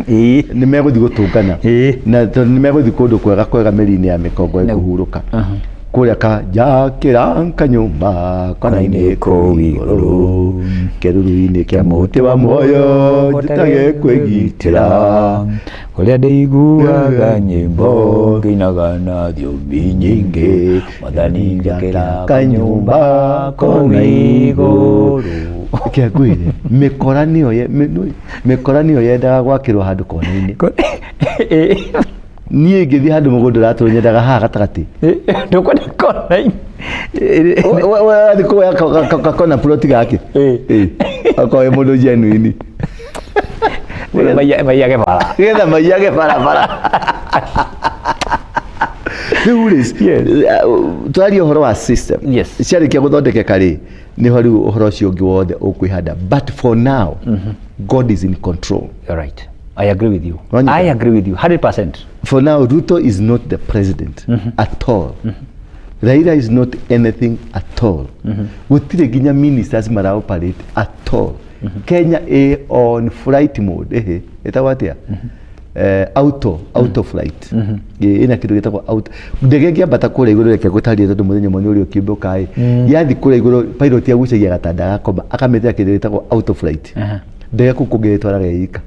ni meguthi gutungana na ni meguthi kundu kwega meri-ini ya mikongo iguhuruka kuria ka jakira kanyumba kana-ini kuu iguru keruru-ini kia muti wa muoyo njitage kwigitira kuria ndiguaga nyimbo nginaga na thiomi nyingi Mwathani njakira kanyumba kuu iguru kiagwire mikora niyo yendaga gwakirwo handu kona-ini niĩ ngĩthiĩ handũ mũgũnda ũratũrwo nyendaga haha gatagatĩ ndũkwenda kona-inĩ wathiĩ kuoya gakona ploti gake akoe mũndũ njenu-ini maiyage bara getha maiyage barabara rĩu rĩ twaria ũhoro wa system ciarĩkia gũthondekeka rĩ nĩho rĩu ũhoro ũcio ũngĩ wothe ũkwĩhanda but for now God is in control. You're right. I agree with you. I agree with you 100%. For now, Ruto is not the president at all. Raila is not anything at all. Gutire ginya ministers mara operate at all. Kenya on flight mode etawatia auto flight ina kitu gitagwo auto ndege ngiambata kure iguru reke gutaria tondu muthenya mwe uri ukimbuka yathi kure iguru pilot yagucagia gatanda gakoma akametera kitu gitagwo auto flight ndege kukugitwaraga yika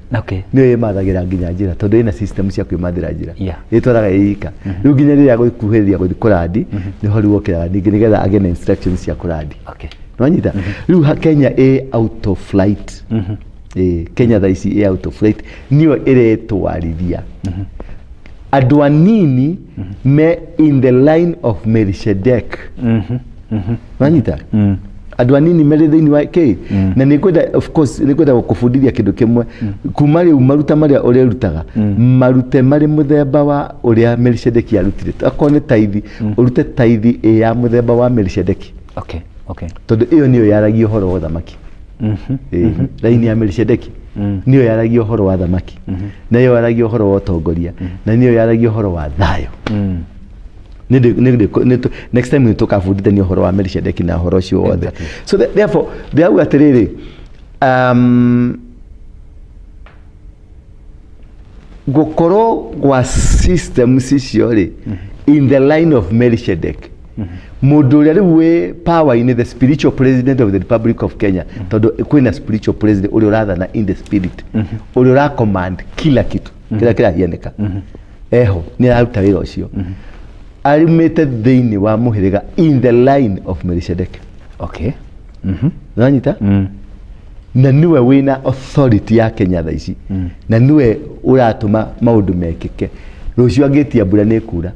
niyo yemathagira nginya njira tondu ina system cia kwimathira njira itwaraga yika riu nginya riria gukuhirira guthi kurandi niho riu okiraga ningi nigetha agena instructions cia kurandi nwanyita riu Kenya auto flight Kenya thaisi auto flight niyo iretwarithia andu anini me in the line of Melchizedek nwanyita andu anini mere thiini wa ke na nikwenda of course nikwenda gukufundithia kindu kimwe kuma riu maruta maria urerutaga marute mari muthemba wa uria Melchizedek arutire akone taithi urute taithi ya muthemba wa Melchizedek tondu iyo niyo yaragia horo wa thamaki laini ya Melchizedek niyo yaragia horo wa thamaki na yo yaragia horo wa utongoria na niyo yaragia horo wa thayo next time we talk about the horo wa Melchizedek na horo cio wothe so therefore they are atiriri gukoro gwa system cicio ri in the line of Melchizedek mundu uria riu wi power in the spiritual president of the Republic of Kenya tondu kwina spiritual president uria urathana in the spirit uria ura command kila kitu kila hieneka eho ni aruta wira ucio arimete thiini wa muhiriga in the line of Melchizedek nanyita na niwe wina authority ya Kenya thaici na niwe uratuma maundu mekike rucio angitia mbura ni kura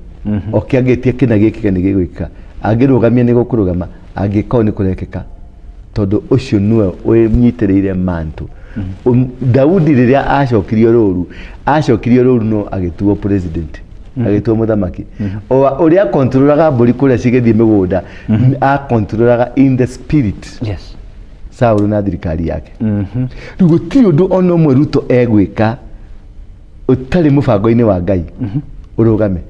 angitia kina giki ni gigwika angirugamia ni gukurugama angikao ni kurekeka tondu ucio niwe unyitiriire mantu Daudi riria acokirio ruru no agituo president agituo muthamaki uria controlaga mburi kuria cigithie migunda a controlaga in the spirit Saul na thirikari yake riu gutiri undu ona umwe Ruto egwika utari mubango-ini wa Ngai urugame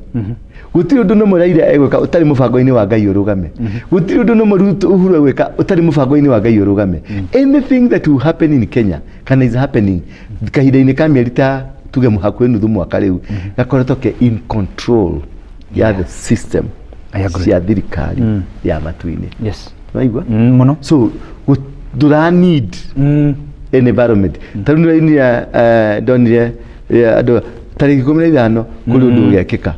gutiri undu no Raila egwika utari mubango-ini wa Ngai urugame gutiri undu no Ruto Uhuru egwika utari mubango-ini wa Ngai urugame anything that will happen in Kenya kana is happening kahinda-ini ka mieri ta tuge muhakuhi nuthu mwaka riu gakoretwo ke in control ya the system cia thirikari ya matu-ini waigua muno so dura need an environment tarunira ini ya donire ando tariki 15 kuri undu ugekika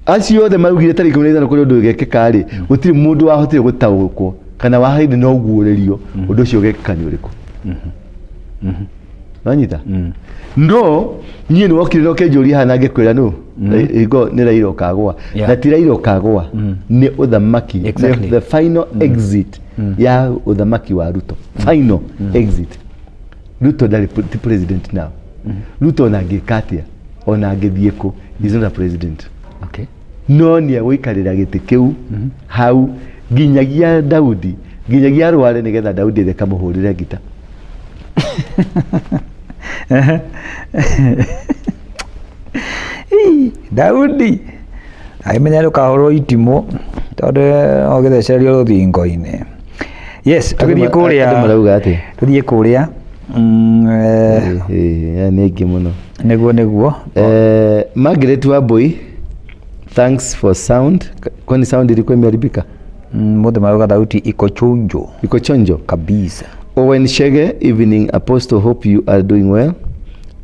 acio othe marugire tariki 15 kuri undu ugekika ri gutiri mundu wahotire gutaurukwo kana wahaide no guurerio undu ucio ugekika ni uriku nanyita no nie ni wokire no kenjuri hana ngekwira no igo ni Raila kagwa na ti Raila kagwa ni uthamaki the final exit ya uthamaki wa Ruto final exit Ruto ndari president now Ruto na ngikatia ona ngithieko is not a president no ni wikarira giti kiu hau nginyagia Daudi nginyagia Rware nigetha Daudi theka muhurire ngita Daudi aimenya rukahoro itimo tondu ogithecererio ruthingo-ini yes tuthie kuria ni ngi muno niguo Margaret Wambui thanks for sound kwani sound ilikuwa imeharibika muthe maruga thauti iko chonjo kabisa Owen Shege evening apostle hope you are doing well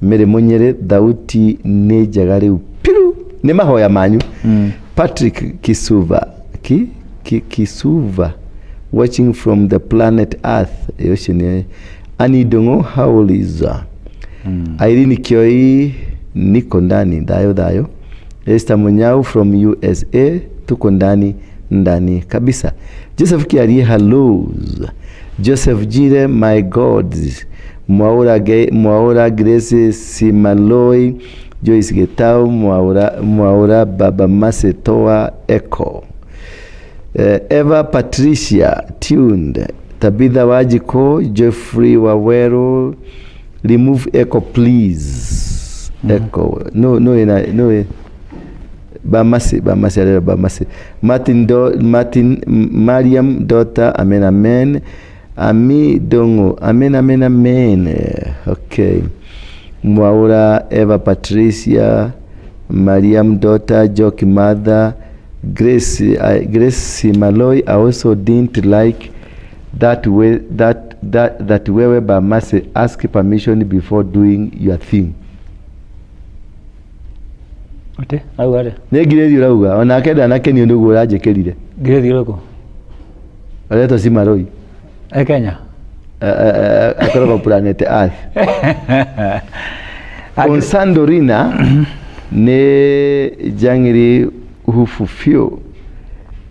mere munyere thauti ni njega riu piru ni mahoya manyu Patrick Kisuva Kisuva watching from the planet Earth yoshine Anidongo hauliza Irene Kioi niko ndani dayo Esther Munyau from USA tuko ndani kabisa Joseph Kiarie hello Joseph Jire my God Mwaura Grace Simaloi Joyce Getau Mwaura Baba Masetoa Echo Eva Patricia tuned Tabitha Wajiko Jeffrey Wawero remove echo please echo no Bamase Martin Mariam daughter amen Ami Dongo amen. Okay. Mwaura Eva Patricia Mariam daughter Joki mother Grace Malloy. I also didn't like that way that wewe Bamase ask permission before doing your thing. Ate augare negire urauga ona kenda nake ni ndugu urajekerire ngire thiroko aleto si Malloy Kenya akoroka planet Earth on Sandorina ne jangiri hufufio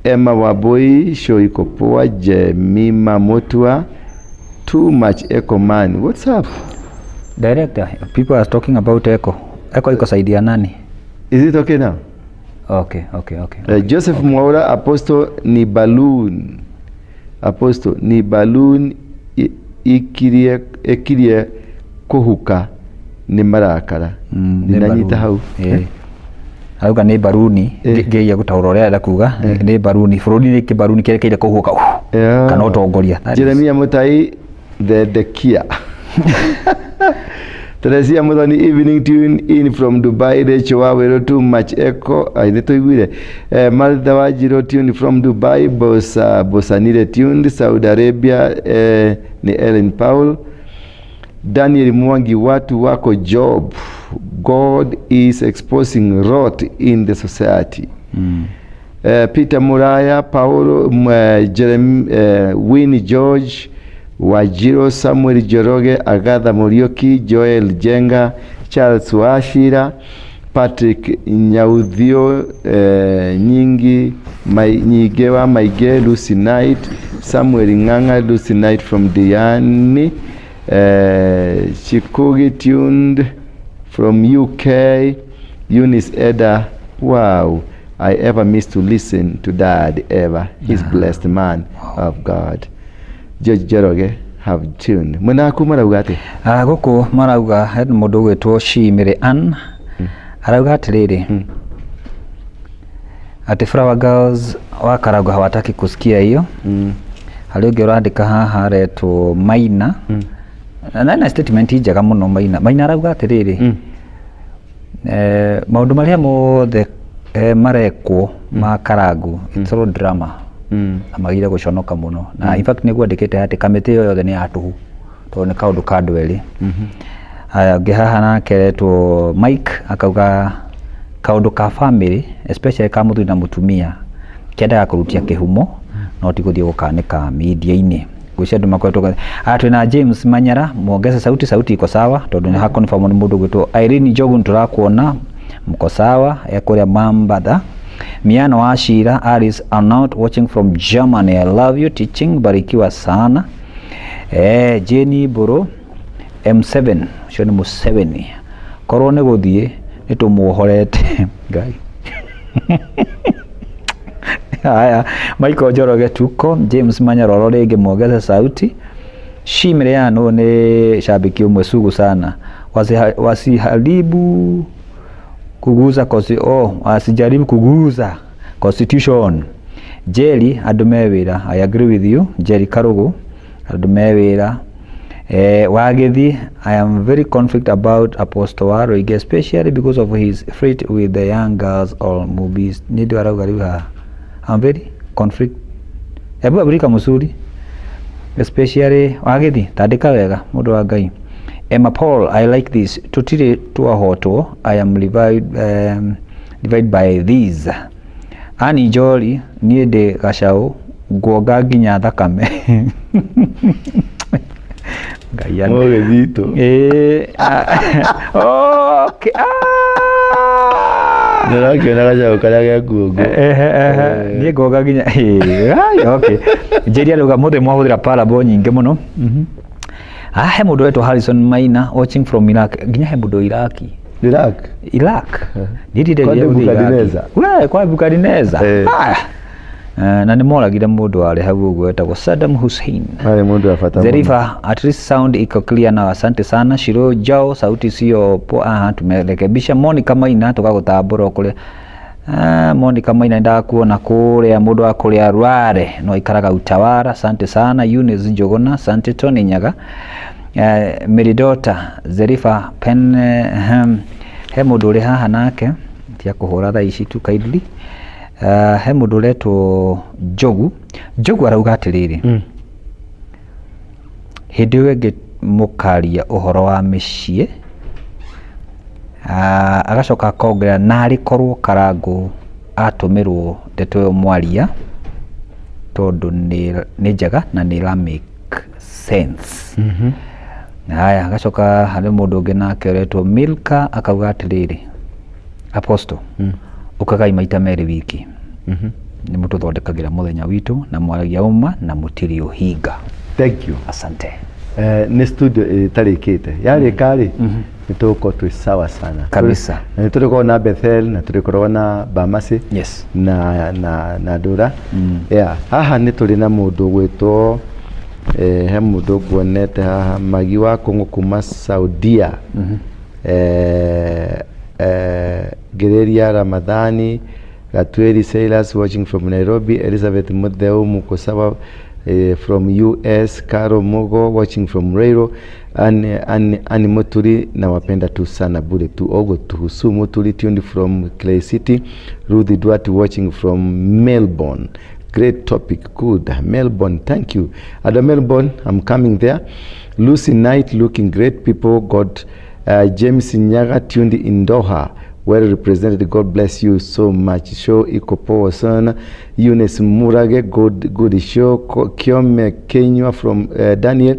Emma Waboi Shoikopoa Jemima Motua too much echo man. What's up director? People are talking about echo iko saidia nani? Is it okay now? Okay. Joseph okay. Mwaura Apostle ni balloon ikirie kuhuka ni marakara ninanyita hau auga ni baruni ngeia gutaura ria ndakuga ni baruni buruni ni kibaruni kerekeire kuhuka kana utongoria Jeremia Mutai the kia Teresia Muthoni evening tune in from Dubai. Recho Wawero too much echo. Aidito igwire. Malda Wajiro tune from Dubai. Bosanire tuned. Saudi Arabia ni Ellen Paul. Daniel Mwangi watu wako job. God is exposing rot in the society. Peter Muraya, Paulo, Winnie George, Wajiro, Samuel Joroge, Agatha Morioki, Joel Jenga, Charles Washira, Patrick Nyaudhio, Nyigewa Maige, Lucy Knight, Samuel Nganga, Lucy Knight from Diani, Chikugi tuned from UK, Eunice Eda. Wow, I ever missed to listen to Dad ever. He's blessed man of God. George Joroge have tuned. Munaku marauga ati? Guku marauga he mundu gwitwo Shimire Ann. Arauga atiriri. Ati Flower Girls wakarauga hawataki kusikia hiyo. Hari ungi urandika haha retwo Maina. Na statement njega muno Maina arauga atiriri. Maundu maria mothe marekwo makaragu it's all drama. Amagire guconoka muno na in fact niguo ndikite ati kamiti yo yothe ni atuhu to ni kaundu ka ndweli aya ngihaha nake retwo Mike akauga kaundu ka family especially ka muthu na mutumia kenda kurutia kihumo no ti guthie gukanika media-ini gucia ndu makwetwo atwina James Manyara muongeze sauti iko sawa tondu ni ha confirm ni mundu gwitwo Irene Jogu turakuona mko sawa ekuria Mambada Miano Washira Alice Arnold watching from Germany. I love you teaching. Barikiwa sana. Jenny Boro M7 shoni mu7 korone guthie nitumuhorete ngai haya Michael Joroge tuko James Manyaroro rege muongeze sauti. Shimire yano ni shabiki umwe sugu sana wasiharibu kuguza asijaribu kuguza constitution. Jerry Adumewira, I agree with you. Jerry Karugu Adumewira. Wagethi, I am very conflict about Apostle Waroige, especially because of his flirt with the young girls or movies. Nidu arauga I'm very conflict. Ebu Afrika musuri. Especially Wagethi, tandika wega mundu wa Ngai. Emma Paul, I like this. Tutire tua hoto. I am divided by these. Ani Jolly, nie de gashao, guoga ginya thakame. Gaian. Moge dito. Okay. Nara kiona gashao karaga guogo. Nie guoga ginya. Okay. Jeria luga mothe mwahuthira parable nyinge muno. He mundu wetwo Harrison Maina watching from Iraq. Ginya he mundu Iraq. Ndirire kwa Nebukadneza. Na ni moragire mundu ari hau uguo wetagwo Saddam Hussein. Ari mundu afata. Zerifa at least sound iko clear na asante sana. Shiro Jao sauti sio poa tumerekebisha. Monica Maina tukagutambura kule Monica Maina ndakuona kuria mundu wa kuria Rware no ikaraga Utawara. Asante sana. Eunice Njogona, asante. Tony Nyaga, Meridota Zerifa Pen, he mundu uri haha nake tia kuhura tha ici tu kaidli. He mundu retwo Jogu arauga atiriri hindi wenge mukaria uhoro wa micii, agacoka akongerera nari korwo Karangu atumirwo ndeto yo mwaria tondu ni njega na ni ra make sense. Haya, agacoka hari mundu ungi nake retwo Milka akauga atiriri Apostle ukagai maita meri wiki ni mutu thondekagira muthenya witu na mwaragia uma na mutiri uhinga. Thank you. Asante. Ni studio tarikite yari kari nituko tu sawa sana kabisa. Nituko na Bethel na turiko na Bamasi, yes, na Dura. Yeah, haha nituri na mundu gwitwo he mundu kuonete haha Magi wa Kongo kuma Saudia. Gereria Ramadhani, Gatweri Silas watching from Nairobi, Elizabeth Mudeu Mukosawa from US, Karo Mogo watching from Reiro, and Moturi na wapenda tu sana bure tu ogo tuhusu Moturi tuned from Clay City, Rudy Duarte watching from Melbourne. Great topic, good. Melbourne, thank you. At Melbourne, I'm coming there. Lucy Knight looking great, people. God, James Nyaga tuned in Doha. Well represented. God bless you so much. Show iko poa sana. Eunice Murage, good show. Kiome Kenya from Daniel.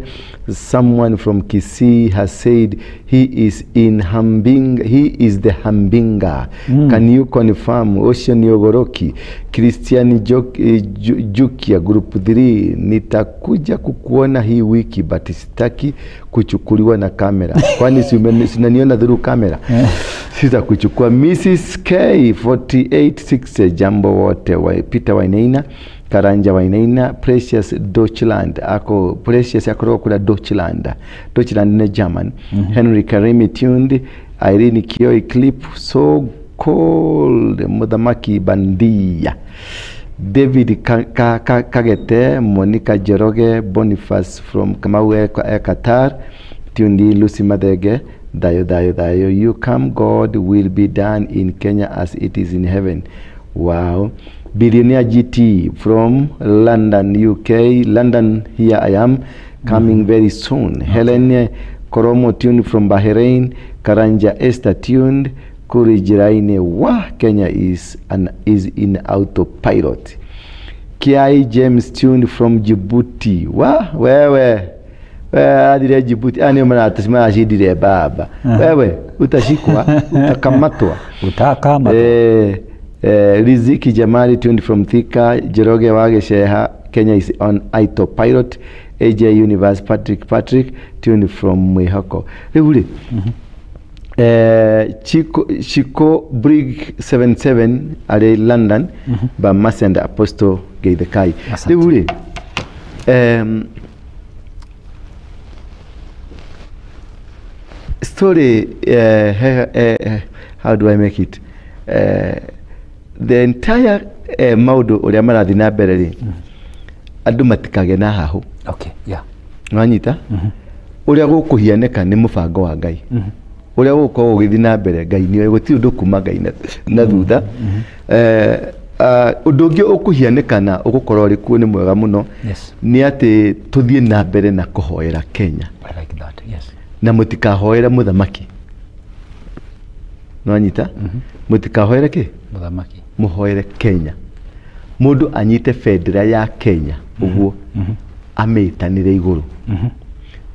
Someone from Kisii has said he is in Hambinga. He is the Hambinga. Can you confirm? Ocean Yogoroki, Christian Jukia group 3. Nitakuja kukuona hii wiki but sitaki kuchukuliwa na kamera. Kwani sinaniona through kamera? Sita kuchukua. Mrs. K 486 jambo wote Peter Wainaina, Karanja Wainaina, Precious Deutschland ako Precious akoro kula Deutschland ne German. Henry Karimi tuned, Irene Kioi clip so cold, Mudamaki Bandia, David Kagete, Monica Jeroge, Boniface from Kamawe Qatar tuned, Lucy Madege Dayo, you come, God will be done in Kenya as it is in heaven. Wow. Billionaire GT from London, UK. London, here I am, coming very soon. Okay. Helen Koromo tuned from Bahrain. Karanja Esther tuned. Kuri Jiraine, wah, Kenya is in autopilot. Kiai James tuned from Djibouti. Wah, wewe. Adire Djibouti, ani mwana atasema ajidire baba. Wewe, utashikwa, utakamatwa. Riziki Jamali tuned from Thika. Jeroge Wage Sheha, Kenya is on autopilot. AJ Universe Patrick tuned from Mwihoko. Leule. Chico Brig 77 are London, Bamasi and Apostle Geidekai. Leule. Story, how do I make it? The entire maudu uria marathi na mbere ri andu matikage na hahu. Okay, yeah. Nwanyita uria gukuhianeka ni mubango wa Ngai. Uria gukorwo ugithi na mbere Ngai ni guti undu kuma Ngai na thutha. Undu ungi ukuhianeka na ugukorwo ri kuo ni mwega muno. Yes. Ni ati tuthie na mbere na kuhoera Kenya. I like that. Yes. Na mutikahoera muthamaki. Nwanyita mutikahoera ki? Muthamaki. Muhoere Kenya. Mundu anyite federa ya Kenya uguo ametanire iguru.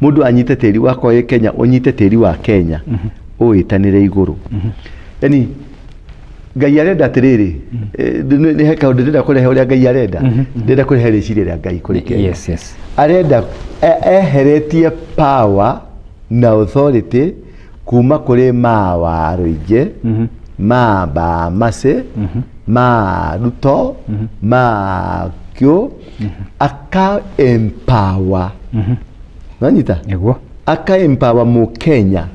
Mundu anyite teri wako ye Kenya, onyite teri wa Kenya uitanire iguru. Yani Ngai arenda atiriri ni heka undu ndenda kurehe uria Ngai arenda, ndenda kurehe riciria ria Ngai kuri Kenya. Yes, yes. Arenda eheretie power na authority kuma kuri mawaruije maba mase Ruto Kyo aka empower nanyita Ego. aka empower mu Kenya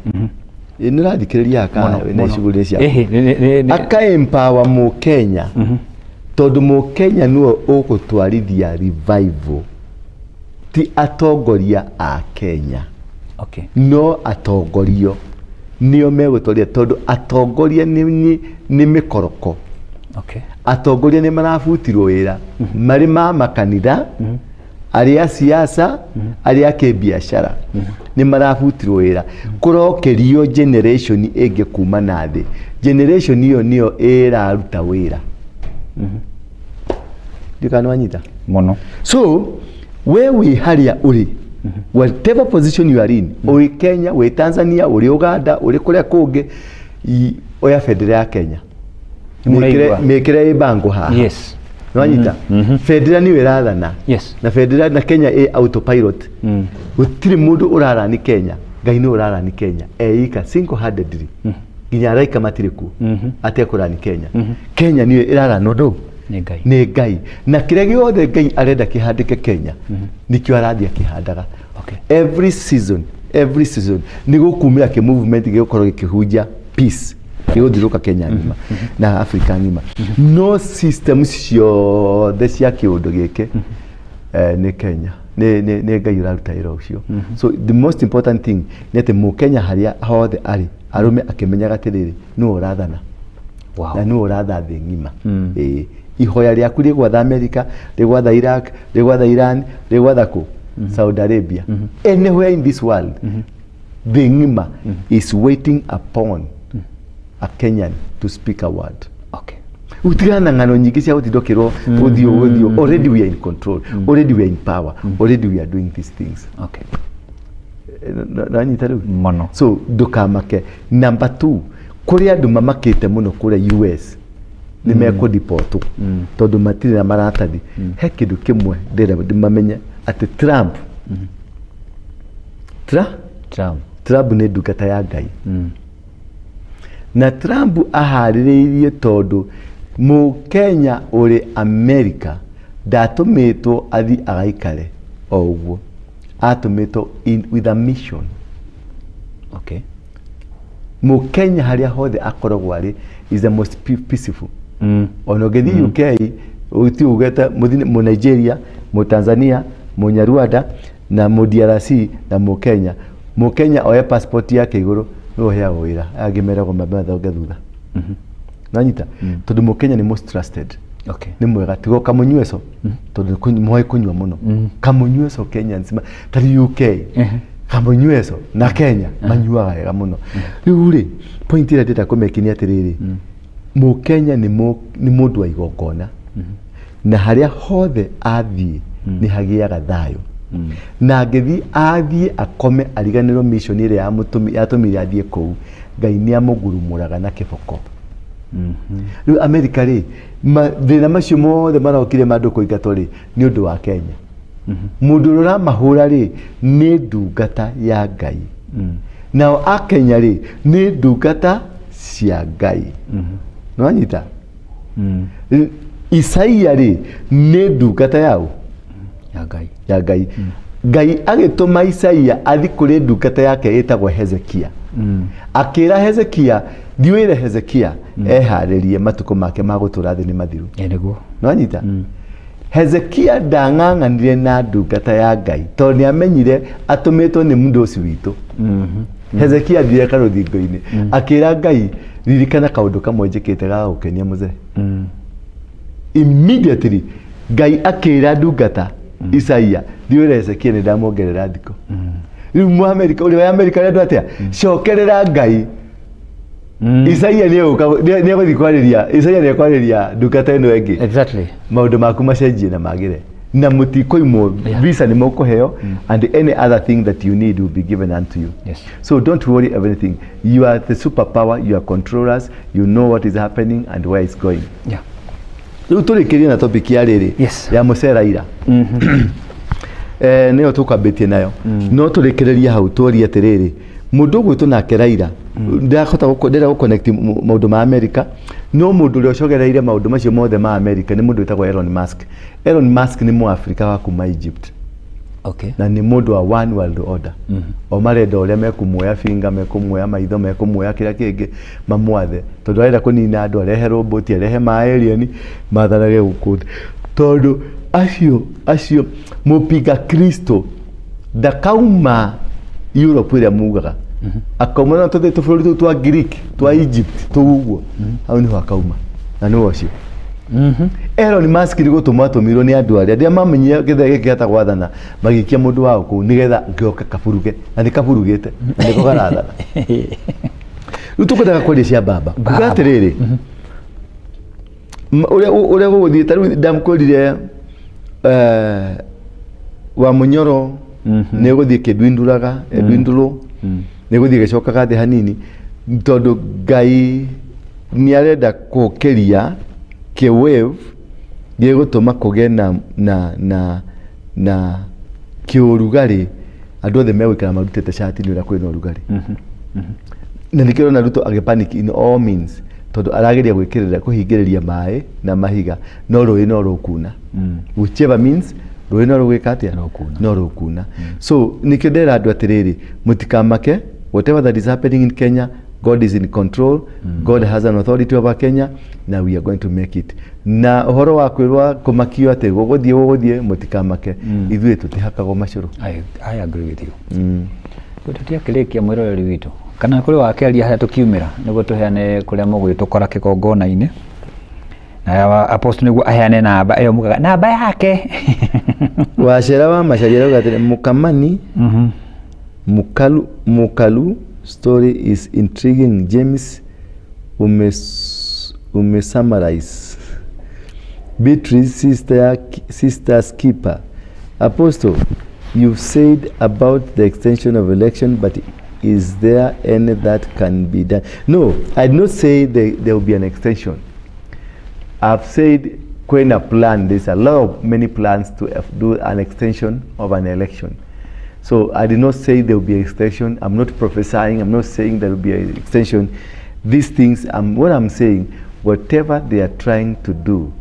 nirathikiriria aka na shughuli cia aka eh empower mu Kenya tondu mu Kenya nuo ugutwarithia revival ti atongoria a Kenya okay no atongorio nio megutwaria tondu atongoria ni mikoroko okay atongoria ni marabutirwo wira mari ma makanitha aria siasa aria ke biashara ni marabutirwo wira kurokerio generation ege kuma na thi generation iyo nio iraruta wira ndikanwanyita mono so we haria uri whatever position you are in uri Kenya we Tanzania uri Uganda uri kuria kungi oya federa ya Kenya mekire ibango haha yes nwanyita federa ni wirathana yes na federa na Kenya autopilot gutiri mundu urara ni Kenya Ngai ni urara ni Kenya eika single handedly ginya araika matiriku atekura ni Kenya Kenya ni irara nodo ni Ngai na kire giothe Ngai arenda kihandike Kenya nikio arathia kihandaga okay every season ni gukumira ke movement gikorwo gikihunja peace giguthiruka Kenya ngima na Africa ngima no system ciothe cia kiundu gike ni Kenya ni Ngai uraruta ira ucio so the most important thing ni ati mu Kenya haria hothe ari arume akimenyaga atiriri no urathana wow na no uratha thi ngima ihoya riaku rigwatha America rigwatha Iraq rigwatha Iran rigwatha ku Saudi Arabia anywhere in this world the ngima is waiting upon a Kenyan to speak a word okay utigana ngano nyingi cia gutindokirwo uthio already we are in control already we are in power already we are doing these things okay nanyita riu mono so ndukamake number 2 kuri andu mamakite muno kuri US ni meko deport tondu matire na maratathi he kindu kimwe ndira ndimamenye ati Trump Trump ni ndungata ya Ngai na Trump ahaririirie tondu mu Kenya uri America ndatumitwo athi agaikare o uguo atumitwo with a mission okay mu Kenya haria hothe akoragwo ari is the most peaceful ono gethi UK uti ugeta mu Nigeria mu Tanzania mu Rwanda na mu DRC na mu Kenya oya passport yake iguru no heago wira agimera go mabatha thutha nanyita tondu mu Kenya ni most trusted okay ni mwega tigo kamunyweso tondu moy kunywa muno kamunyweso Kenya nzima tari UK kamunyweso na Kenya manyuaga wega muno riu ri point ira ndita kumekinia atiriri mu Kenya ni mundu wa igongona na haria hothe athie ni hagiaga thayo na ngethi athie akome ariganirwo mission ire yatumire athie kou Ngai ni amugurumuraga na kiboko riu America ri thina macio mothe marokire mandu kuingatwo ri ni undu wa Kenya mundu ura mahura ri ni ndungata ya Ngai nao a Kenya ri ni ndungata cia Ngai nwanyita Isaia ri ni ndungata yao ya Ngai Ngai agituma Isaia athi kuri ndungata yake etagwo Hezekia akira Hezekia ndiwire Hezekia eharirie matuko make magutura thi ni mathiru niguo nwanyita Hezekia ndang'ang'anire na ndungata ya Ngai tondu ni amenyire atumitwo ni mundu ucio witu Hezekia thire karuthingo-ini akira Ngai ririkana kaundu kamwe njikite ga gukenia muze immediately Ngai akira ndungata Isaia ndiwire Hezekia ni ndamongerera thiko riu mu America uri wa America ndu atia cokerera Ngai Isaia ni guthi kwariria Isaia ni kwariria ndungata ino engi exactly maundu maku macenjie na magire na mutikoimwo visa ni mukuheo and any other thing that you need will be given unto you yes so don't worry everything you are the superpower you are controllers you know what is happening and where it's going yeah riu turikirie na topic ya riri ya Mucera ira niyo tukambitie nayo no turikireria hau tuorie atiriri mundu gwitu nake Raila ndakota ndira connect maundu ma America no mundu uri ucogereire maundu macio mothe ma America ni mundu witagwo Elon Musk ni mu Africa wa kuma Egypt Okay. Na ni mundu wa one world order. O marenda uria mekumuoya finga, mekumuoya maitho, mekumuoya kira kingi mamwathe. Tondu arenda kunina andu, arehe robot, arehe ma alien, matharage gukundi. Tondu acio mupiga Kristo ndakauma Europe iria mugaga. Akauma na tuthe tuburi tu twa Greek, twa Egypt, tuguo. Au ni akauma. Na ni wocio. Elon Musk ni gutumirwo ni andu aria mamenyia githege gĩata gwathana magikia mundu wao kuu nigetha ngioka kaburuge na ni kaburugite na niko karathana. Riu tukwendaga kwaria cia baba kuga atiriri uria guguthii ta riu ndamkorire wa Munyoro ni guthii kidwinduraga edwindulo ni guthii gicokaga thi hanini tondu Ngai ni arenda kukeria ke wave gigutuma kuge na kiurugari andu othe megwikara marutite shati ni uria kwina urugari. Na nikiro na Ruto agipanic in all means tondu arageria gwikirira kuhingiriria mai na mahiga no rui no rukuna. Whichever means rui no rugikatia no rukuna. So nikidera andu atiriri mutikamake, whatever that is happening in Kenya, God is in control. God has an authority over Kenya. Now we are going to make it. Na uhoro wa kwirwa kumakio ate guguthie mutikamake. Ithuĩ tutihakagwo macuru. I agree with you. Tutiakirikia mwiroreri witu. Kana kuri wakeria haria tukiumira niguo tuheane kuria mugwitukora kigongona-ini. Na apostle niguo aheane namba iyo mugaga namba yake. Wacera wa macariero gatire mukamani. Mukalu story is intriguing. James summarize. Beatrice sister keeper. Apostle, you've said about the extension of election, but is there any that can be done? No, I did not say there will be an extension. I've said when a plan, there's many plans to do an extension of an election. So I did not say there will be an extension. I'm not prophesying. I'm not saying there will be an extension. These things, what I'm saying, whatever they are trying to do,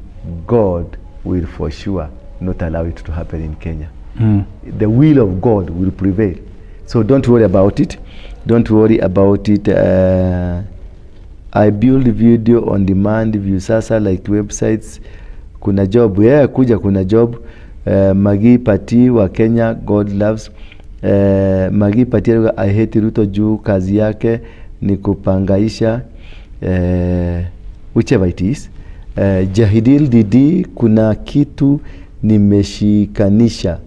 God will for sure not allow it to happen in Kenya. The will of God will prevail. So don't worry about it. Don't worry about it. I build video on demand, Viusasa, like websites. Kuna job. Yeah, kuna job. Magi Pati wa Kenya, God loves. Magi Pati, I hate Ruto juu kazi yake ni kupangaisha, whichever it is. Jahidil Didi, kuna kitu nimeshikanisha.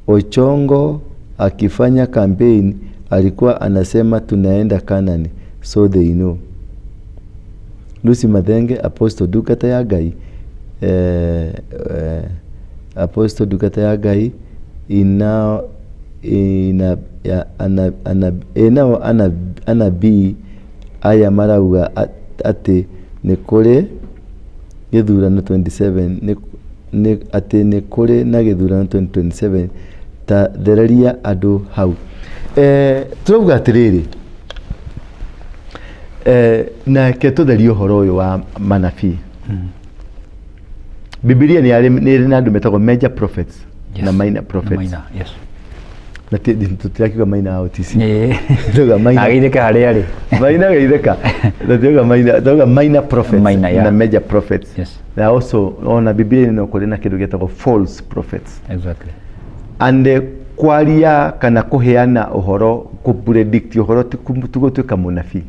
Ochongo akifanya campaign alikuwa anasema tunaenda Kanani, so they know. Lucy Madenge, Apostle Dukata ya Gai, Apostle Dukata ya Gai anabii aya marauga ati nikore githurano 27 ati nikore na githurano 2027 ta theraria andu hau. Turauga atiriri na ketutherio horo uyu wa manabii. Biblia ni na andu metagwo major prophets, yes, na minor prophets. Minor, yes. Na tutirakiuga minor OTC. Tuga minor. Agitheka haria ri. Minor agitheka. Tuga minor prophets, minor, yeah, na major prophets. Yes. They are also on Biblia no kuri na kindu getagwo false prophets. Exactly. And kwaria kana kuheana uhoro, kupredict uhoro tugutuika munabii.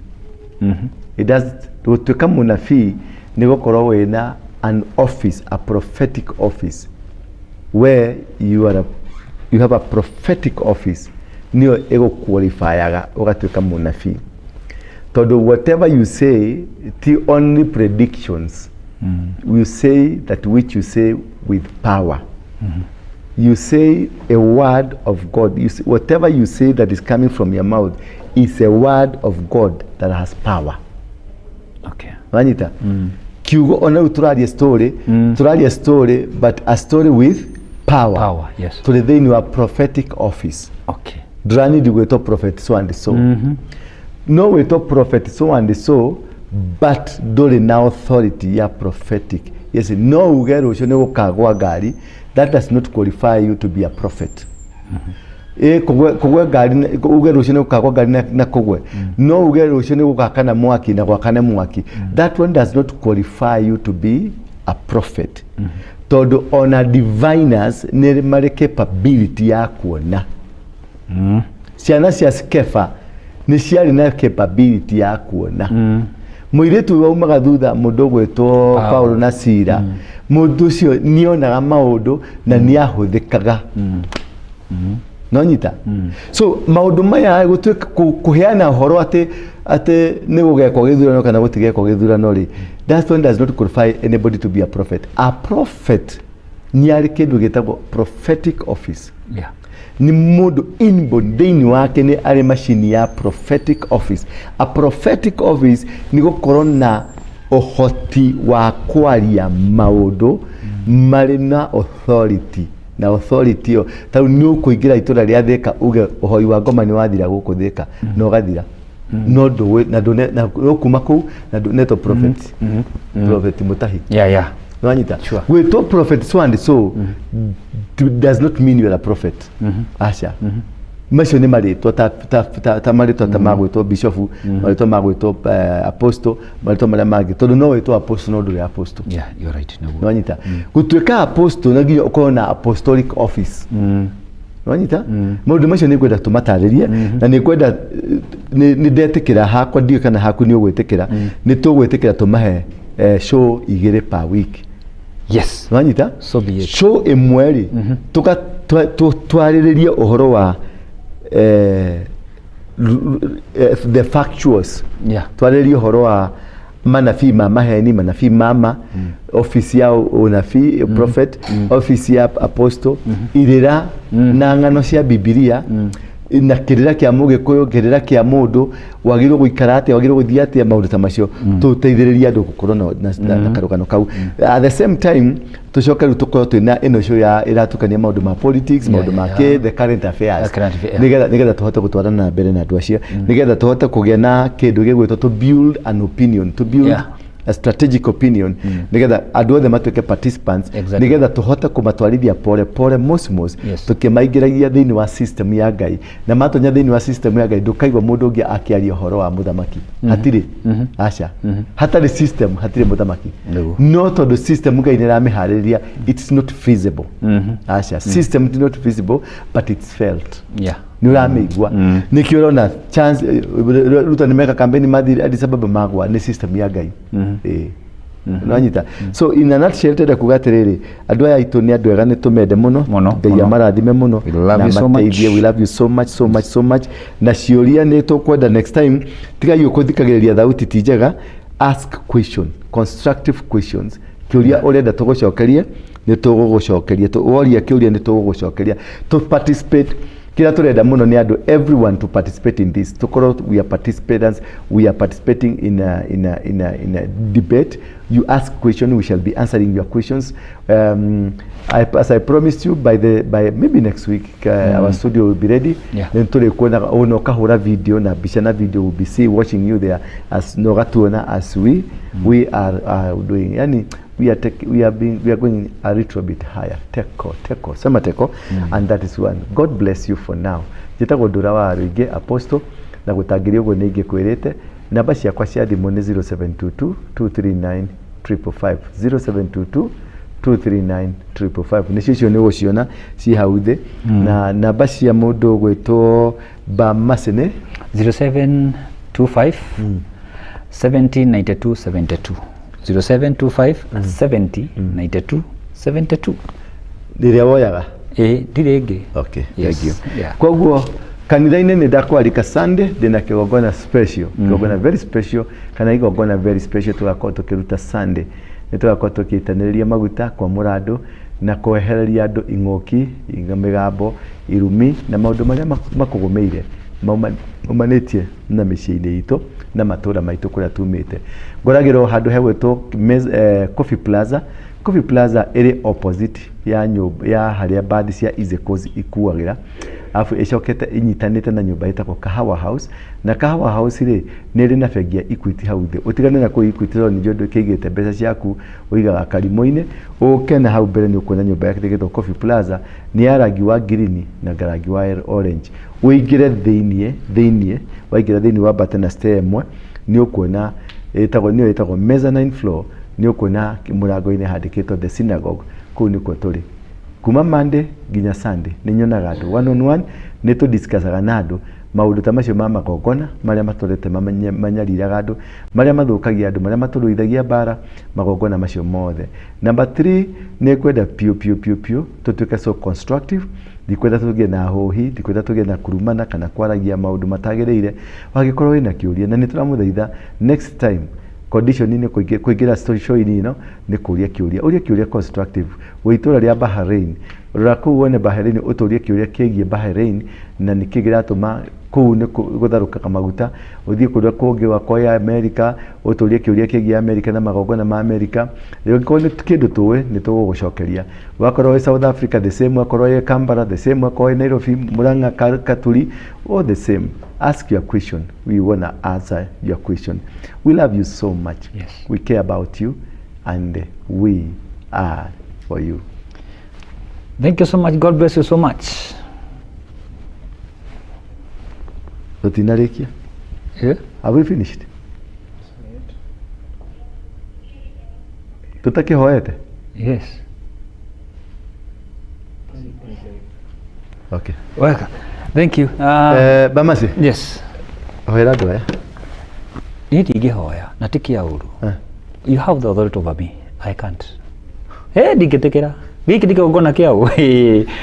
It does tugutuika munabii ni gukorwo wina an office, a prophetic office, where you have a prophetic office. Niyo ego qualifyaga ugatuika munabii. Tondu whatever you say, the only predictions, you say that which you say with power. You say a word of God. Whatever you say that is coming from your mouth is a word of God that has power. Okay. Vanita. Kiugo ona turaria story, but a story with power. Power, yes. To the then your prophetic office. Okay. Drani di weto prophet so and so. No weto prophet so and so, but dole na authority ya prophetic. Yes, no ugero shone ukagwa gari. That does not qualify you to be a prophet. kugwe ngari uge rucio ni gukagwa ngari na kugwe no uge rucio ni gukakana mwaki na gwakane mwaki that one does not qualify you to be a prophet todo ona diviners ni mari capability ya kuona ciana cia Skefa ni ciari na capability ya kuona muiritu wa umaga thutha mundu gwetwo Paulo na Sila mundu ucio nionaga maundu na niahuthikaga no nyita so maundu maya gutwika kuheana horo ate ni gugekwo githurano kana gutigekwo githurano ri that one does not qualify anybody to be a prophet ni ari kindu gitagwo prophetic office ni mundu inborn thini wake ni ari machine ya prophetic office a prophetic office ni gukorwo na ohoti wa kwaria maundu mari na authority na authority yo tau ni ukuingira itura ria Thika uge uhoi wa ngoma ni wathira guku Thika no gathira no do na do na kuma ku na do neto prophet prophet Mutahi no anyita gwetwo prophet so and so does not mean you are a prophet asha macio ni maritwa ta maritwa ta magwetwo bishop maritwa magwetwo apostle maritwa maria mangi tondu no wetwo apostle no nduri apostle you're right no anyita gutwika apostle na nginya ukorwo na apostolic office no anyita maundu macio ni gwenda tumataririe na ni gwenda ni ndetikira hakwa ndio kana haku ni ugwetikira ni tugwetikira tumahe show igire per week yes no anyita so be it show imweri tuka twariririe uhoro wa the factuals twariririe uhoro wa manabii ma maheni manabii mama office ya unabii prophet office ya apostle irira na ngano cia Biblia na kirira kia mugikuyu kirira kia mundu wagirwo guikara ate wagirwo guthia ate maundu ta macio tuteithiriria andu gukorwo na karukano kau at the same time tucoke ru tukorwo twina ino show ya iratukania maundu ma politics maundu ma the current affairs nigetha tuhote gutwarana na mbere na andu acio nigetha tuhote kugia na kindu gigwitwo to build an opinion to build a strategic opinion nigetha andu othe matuike participants nigetha tuhote kumatwarithia pole mosmos tukimaingiragia thiini wa system ya Ngai na matonya thiini wa system ya Ngai ndukaigwa mundu ungi akiaria horo wa muthamaki hatiri acha hatari system hatiri muthamaki no tondu system Ngai ni ramihariria it's not feasible acha system is not feasible but it's felt ni urameigwa nikio rona chance ruta ni meka campaign mathi Addis Ababa magwa ni system ya Ngai nanyita so in a nutshell tenda kugatiriri andu aya itu ni andu ega ni tumende muno Ngai amarathime muno na mateithie we love you so much na ciuria ni tukwenda next time tigai ukuthikagiriria thauti ti njega ask constructive questions kiuria urenda tugucokerie ni tugugucokeria woria kiuria ni tugugucokeria to participate kila turenda muno ni andu everyone to participate in this tukoro we are participants we are participating in a debate you ask question we shall be answering your questions as I promised you by maybe next week our studio will be ready then tuli kuona ono kahura video na bisha na video will be watching you there as no gatuona as we are doing yani we are going a little bit higher teko sema teko and that is one God bless you for now jitagwo ndura wa ruingi apostle na gutangiria ugo ningi kwirite namba ciakwa cia thimu ni 0722 239 555 0722 239 555 nicio cio ni guciona ci hau thi na namba cia mundu gwitwo Bamasene 0725 7092 72 0725 70 92 72 ndiria woyaga ndirengi okay thank you koguo kanitha-ini ni ndakwarika Sunday ndina kigongona special kigongona very special kana igongona very special tugakorwo tukiruta Sunday ni tugakorwo tukitaniriria maguta kwa murado na kwehereria andu ing'oki migambo irumi na maundu maria makugumeire maumanĩtie na mĩciĩ-inĩ itũ na matũra maitũ kũrĩa tumĩte ngoragĩrwo handũ hegwĩtwo Coffee Plaza ĩrĩ opposite ya nyũmba ya harĩa bathi cia Izekos ikuagĩra afu icokete inyitanite na nyumba itako Kahawa House, na Kahawa House ri niri na bengi ya Equity hau thi. Utigane na ku Equity ro ni jondu kigite mbeca ciaku uigaga karimo-ini, ukena hau mbere ni ukuona nyumba yake tigitwo Coffee Plaza, ni ya rangi wa green na rangi wa orange. Uingire thiini waingira thiini wa Batena stair imwe ni ukuona itagwo mezzanine floor, ni ukuona murango-ini handikitwo The Synagogue. Kuu nikuo turi kuma Monday nginya Sunday ni nyonaga andu one on one, ni tu discussaga na andu maundu ta macio ma magongona maria matorete manyariraga andu, maria mathukagia andu, maria maturuithagia bara, magongona macio mothe. Number 3 ni kwenda pio tutuike so constructive, ndikwenda tugie na hohi, ndikwenda tugie na kurumana kana kwaragia maundu matagirire. Wagikorwo wina kiuria na nituramuthaitha next time condition ni kuingira story show ini no ni kuria kiuria constructive. Witura ria Bahrain rora kuu wone Bahrain, uturie kiuria kigie Bahrain na nikigira tuma kuu ni gutharuka maguta. Uthie kuria kungi wako ya America, uturie kiuria kigie America na magongona ma America. Riu ko ni kindu tuwe ni tugucokeria. Wakorwo we South Africa the same, wakorwo we Kampala the same, wakorwo we Nairobi, Murang'a, Katuri, all the same. Ask your question. We want to answer your question. We love you so much. Yes. We care about you and we are for you. Thank you so much. God bless you so much. Tutinarikia? Yeah. Have we finished? Tutakihoete? Yes. Okay. Welcome. Thank you. Bamasi? Yes. Hoera ndo ya? Niti igihoya na tikia uru. You have the authority over me. I can't. Ndingitikira. Giki ndikogona kiao.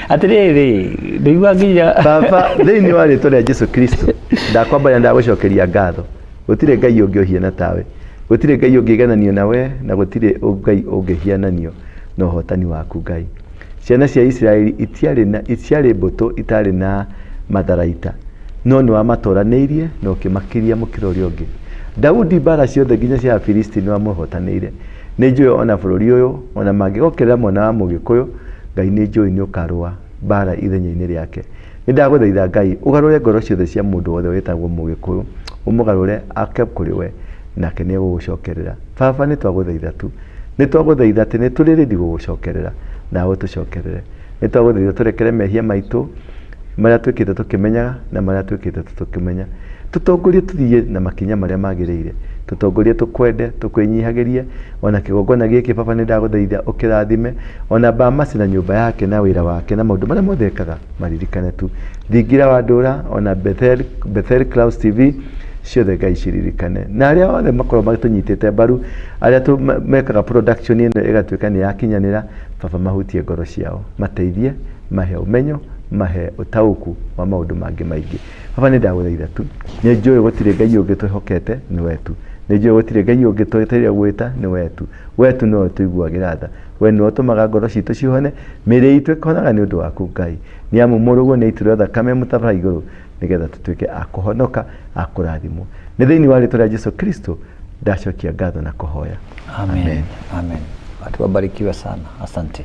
Atiriri, ndigwa nginya Baba, thiini wa ritwa ria Jesu Kristo, ndakwambia ndagucokeria ngatho. Gutire ngai ungi uhiana tawe. Gutire ngai ungi gananio nawe, na gutire ngai ungihiananio na uhotani waku ngai. Ciana cia Israeli itiari mbuto itari na matharaita, no ni wamatoraniirie na ukimakiria mukiro uria ungi. Daudi bara ciothe nginya cia Filisti ni wamuhotaniire. Ni njui ona bururi uyu ona mangigokerera mwana wa Mugikuyu, ngai ni njui ni ukarua bara ithenya-ini riake. Ni ndaguthaitha ngai ugarure ngoro ciothe cia mundu wothe wetagwo Mugikuyu, umugarure ake kuri we nake ni gugucokerera. Baba, ni twaguthaitha tu, ni twaguthaitha ati ni turi ready gugucokerera na utucokerere. Ni twaguthaitha turekere mehia maitu maria twikite tukimenyaga na maria twikite tutukimenya. Tutongorie tuthie na makinya maria magirire, tutongorie tukwende, tukwinyihagirie. Ona kigongona giki Baba, ni ndaguthaitha ukirathime ona Bamasi na nyumba yake na wira wake na maundu maria mothe ekaga maririkane tu. Thingira wa Ndura ona Bethel Clouds TV ciothe ngai ciririkane, na aria othe makorwo magitunyitite mbaru, aria mekaga production ino igatuika ni yakinyanira. Baba, mahutie ngoro ciao, mateithie, mahe umenyo, mahe utauku wa maundu mangi maingi. Baba, ni ndaguthaitha tu, ni njui gutire ngai ungi twihokete ni wetu, ni njui gutire ngai ungi twetereire gwita ni wetu no tuiguagira tha. We no tumaga ngoro citu cihone, miri itu ikonaga ni undu waku ngai. Ni amu murugo ni ituro thakame mutabara iguru, nigetha tutuike akuhonoka, akurathimwo. Ni thiini wa ritwa ria Jesu Kristo ndacokia ngatho na kuhoya. Amen. Amen. Watu wabarikiwe sana. Asante.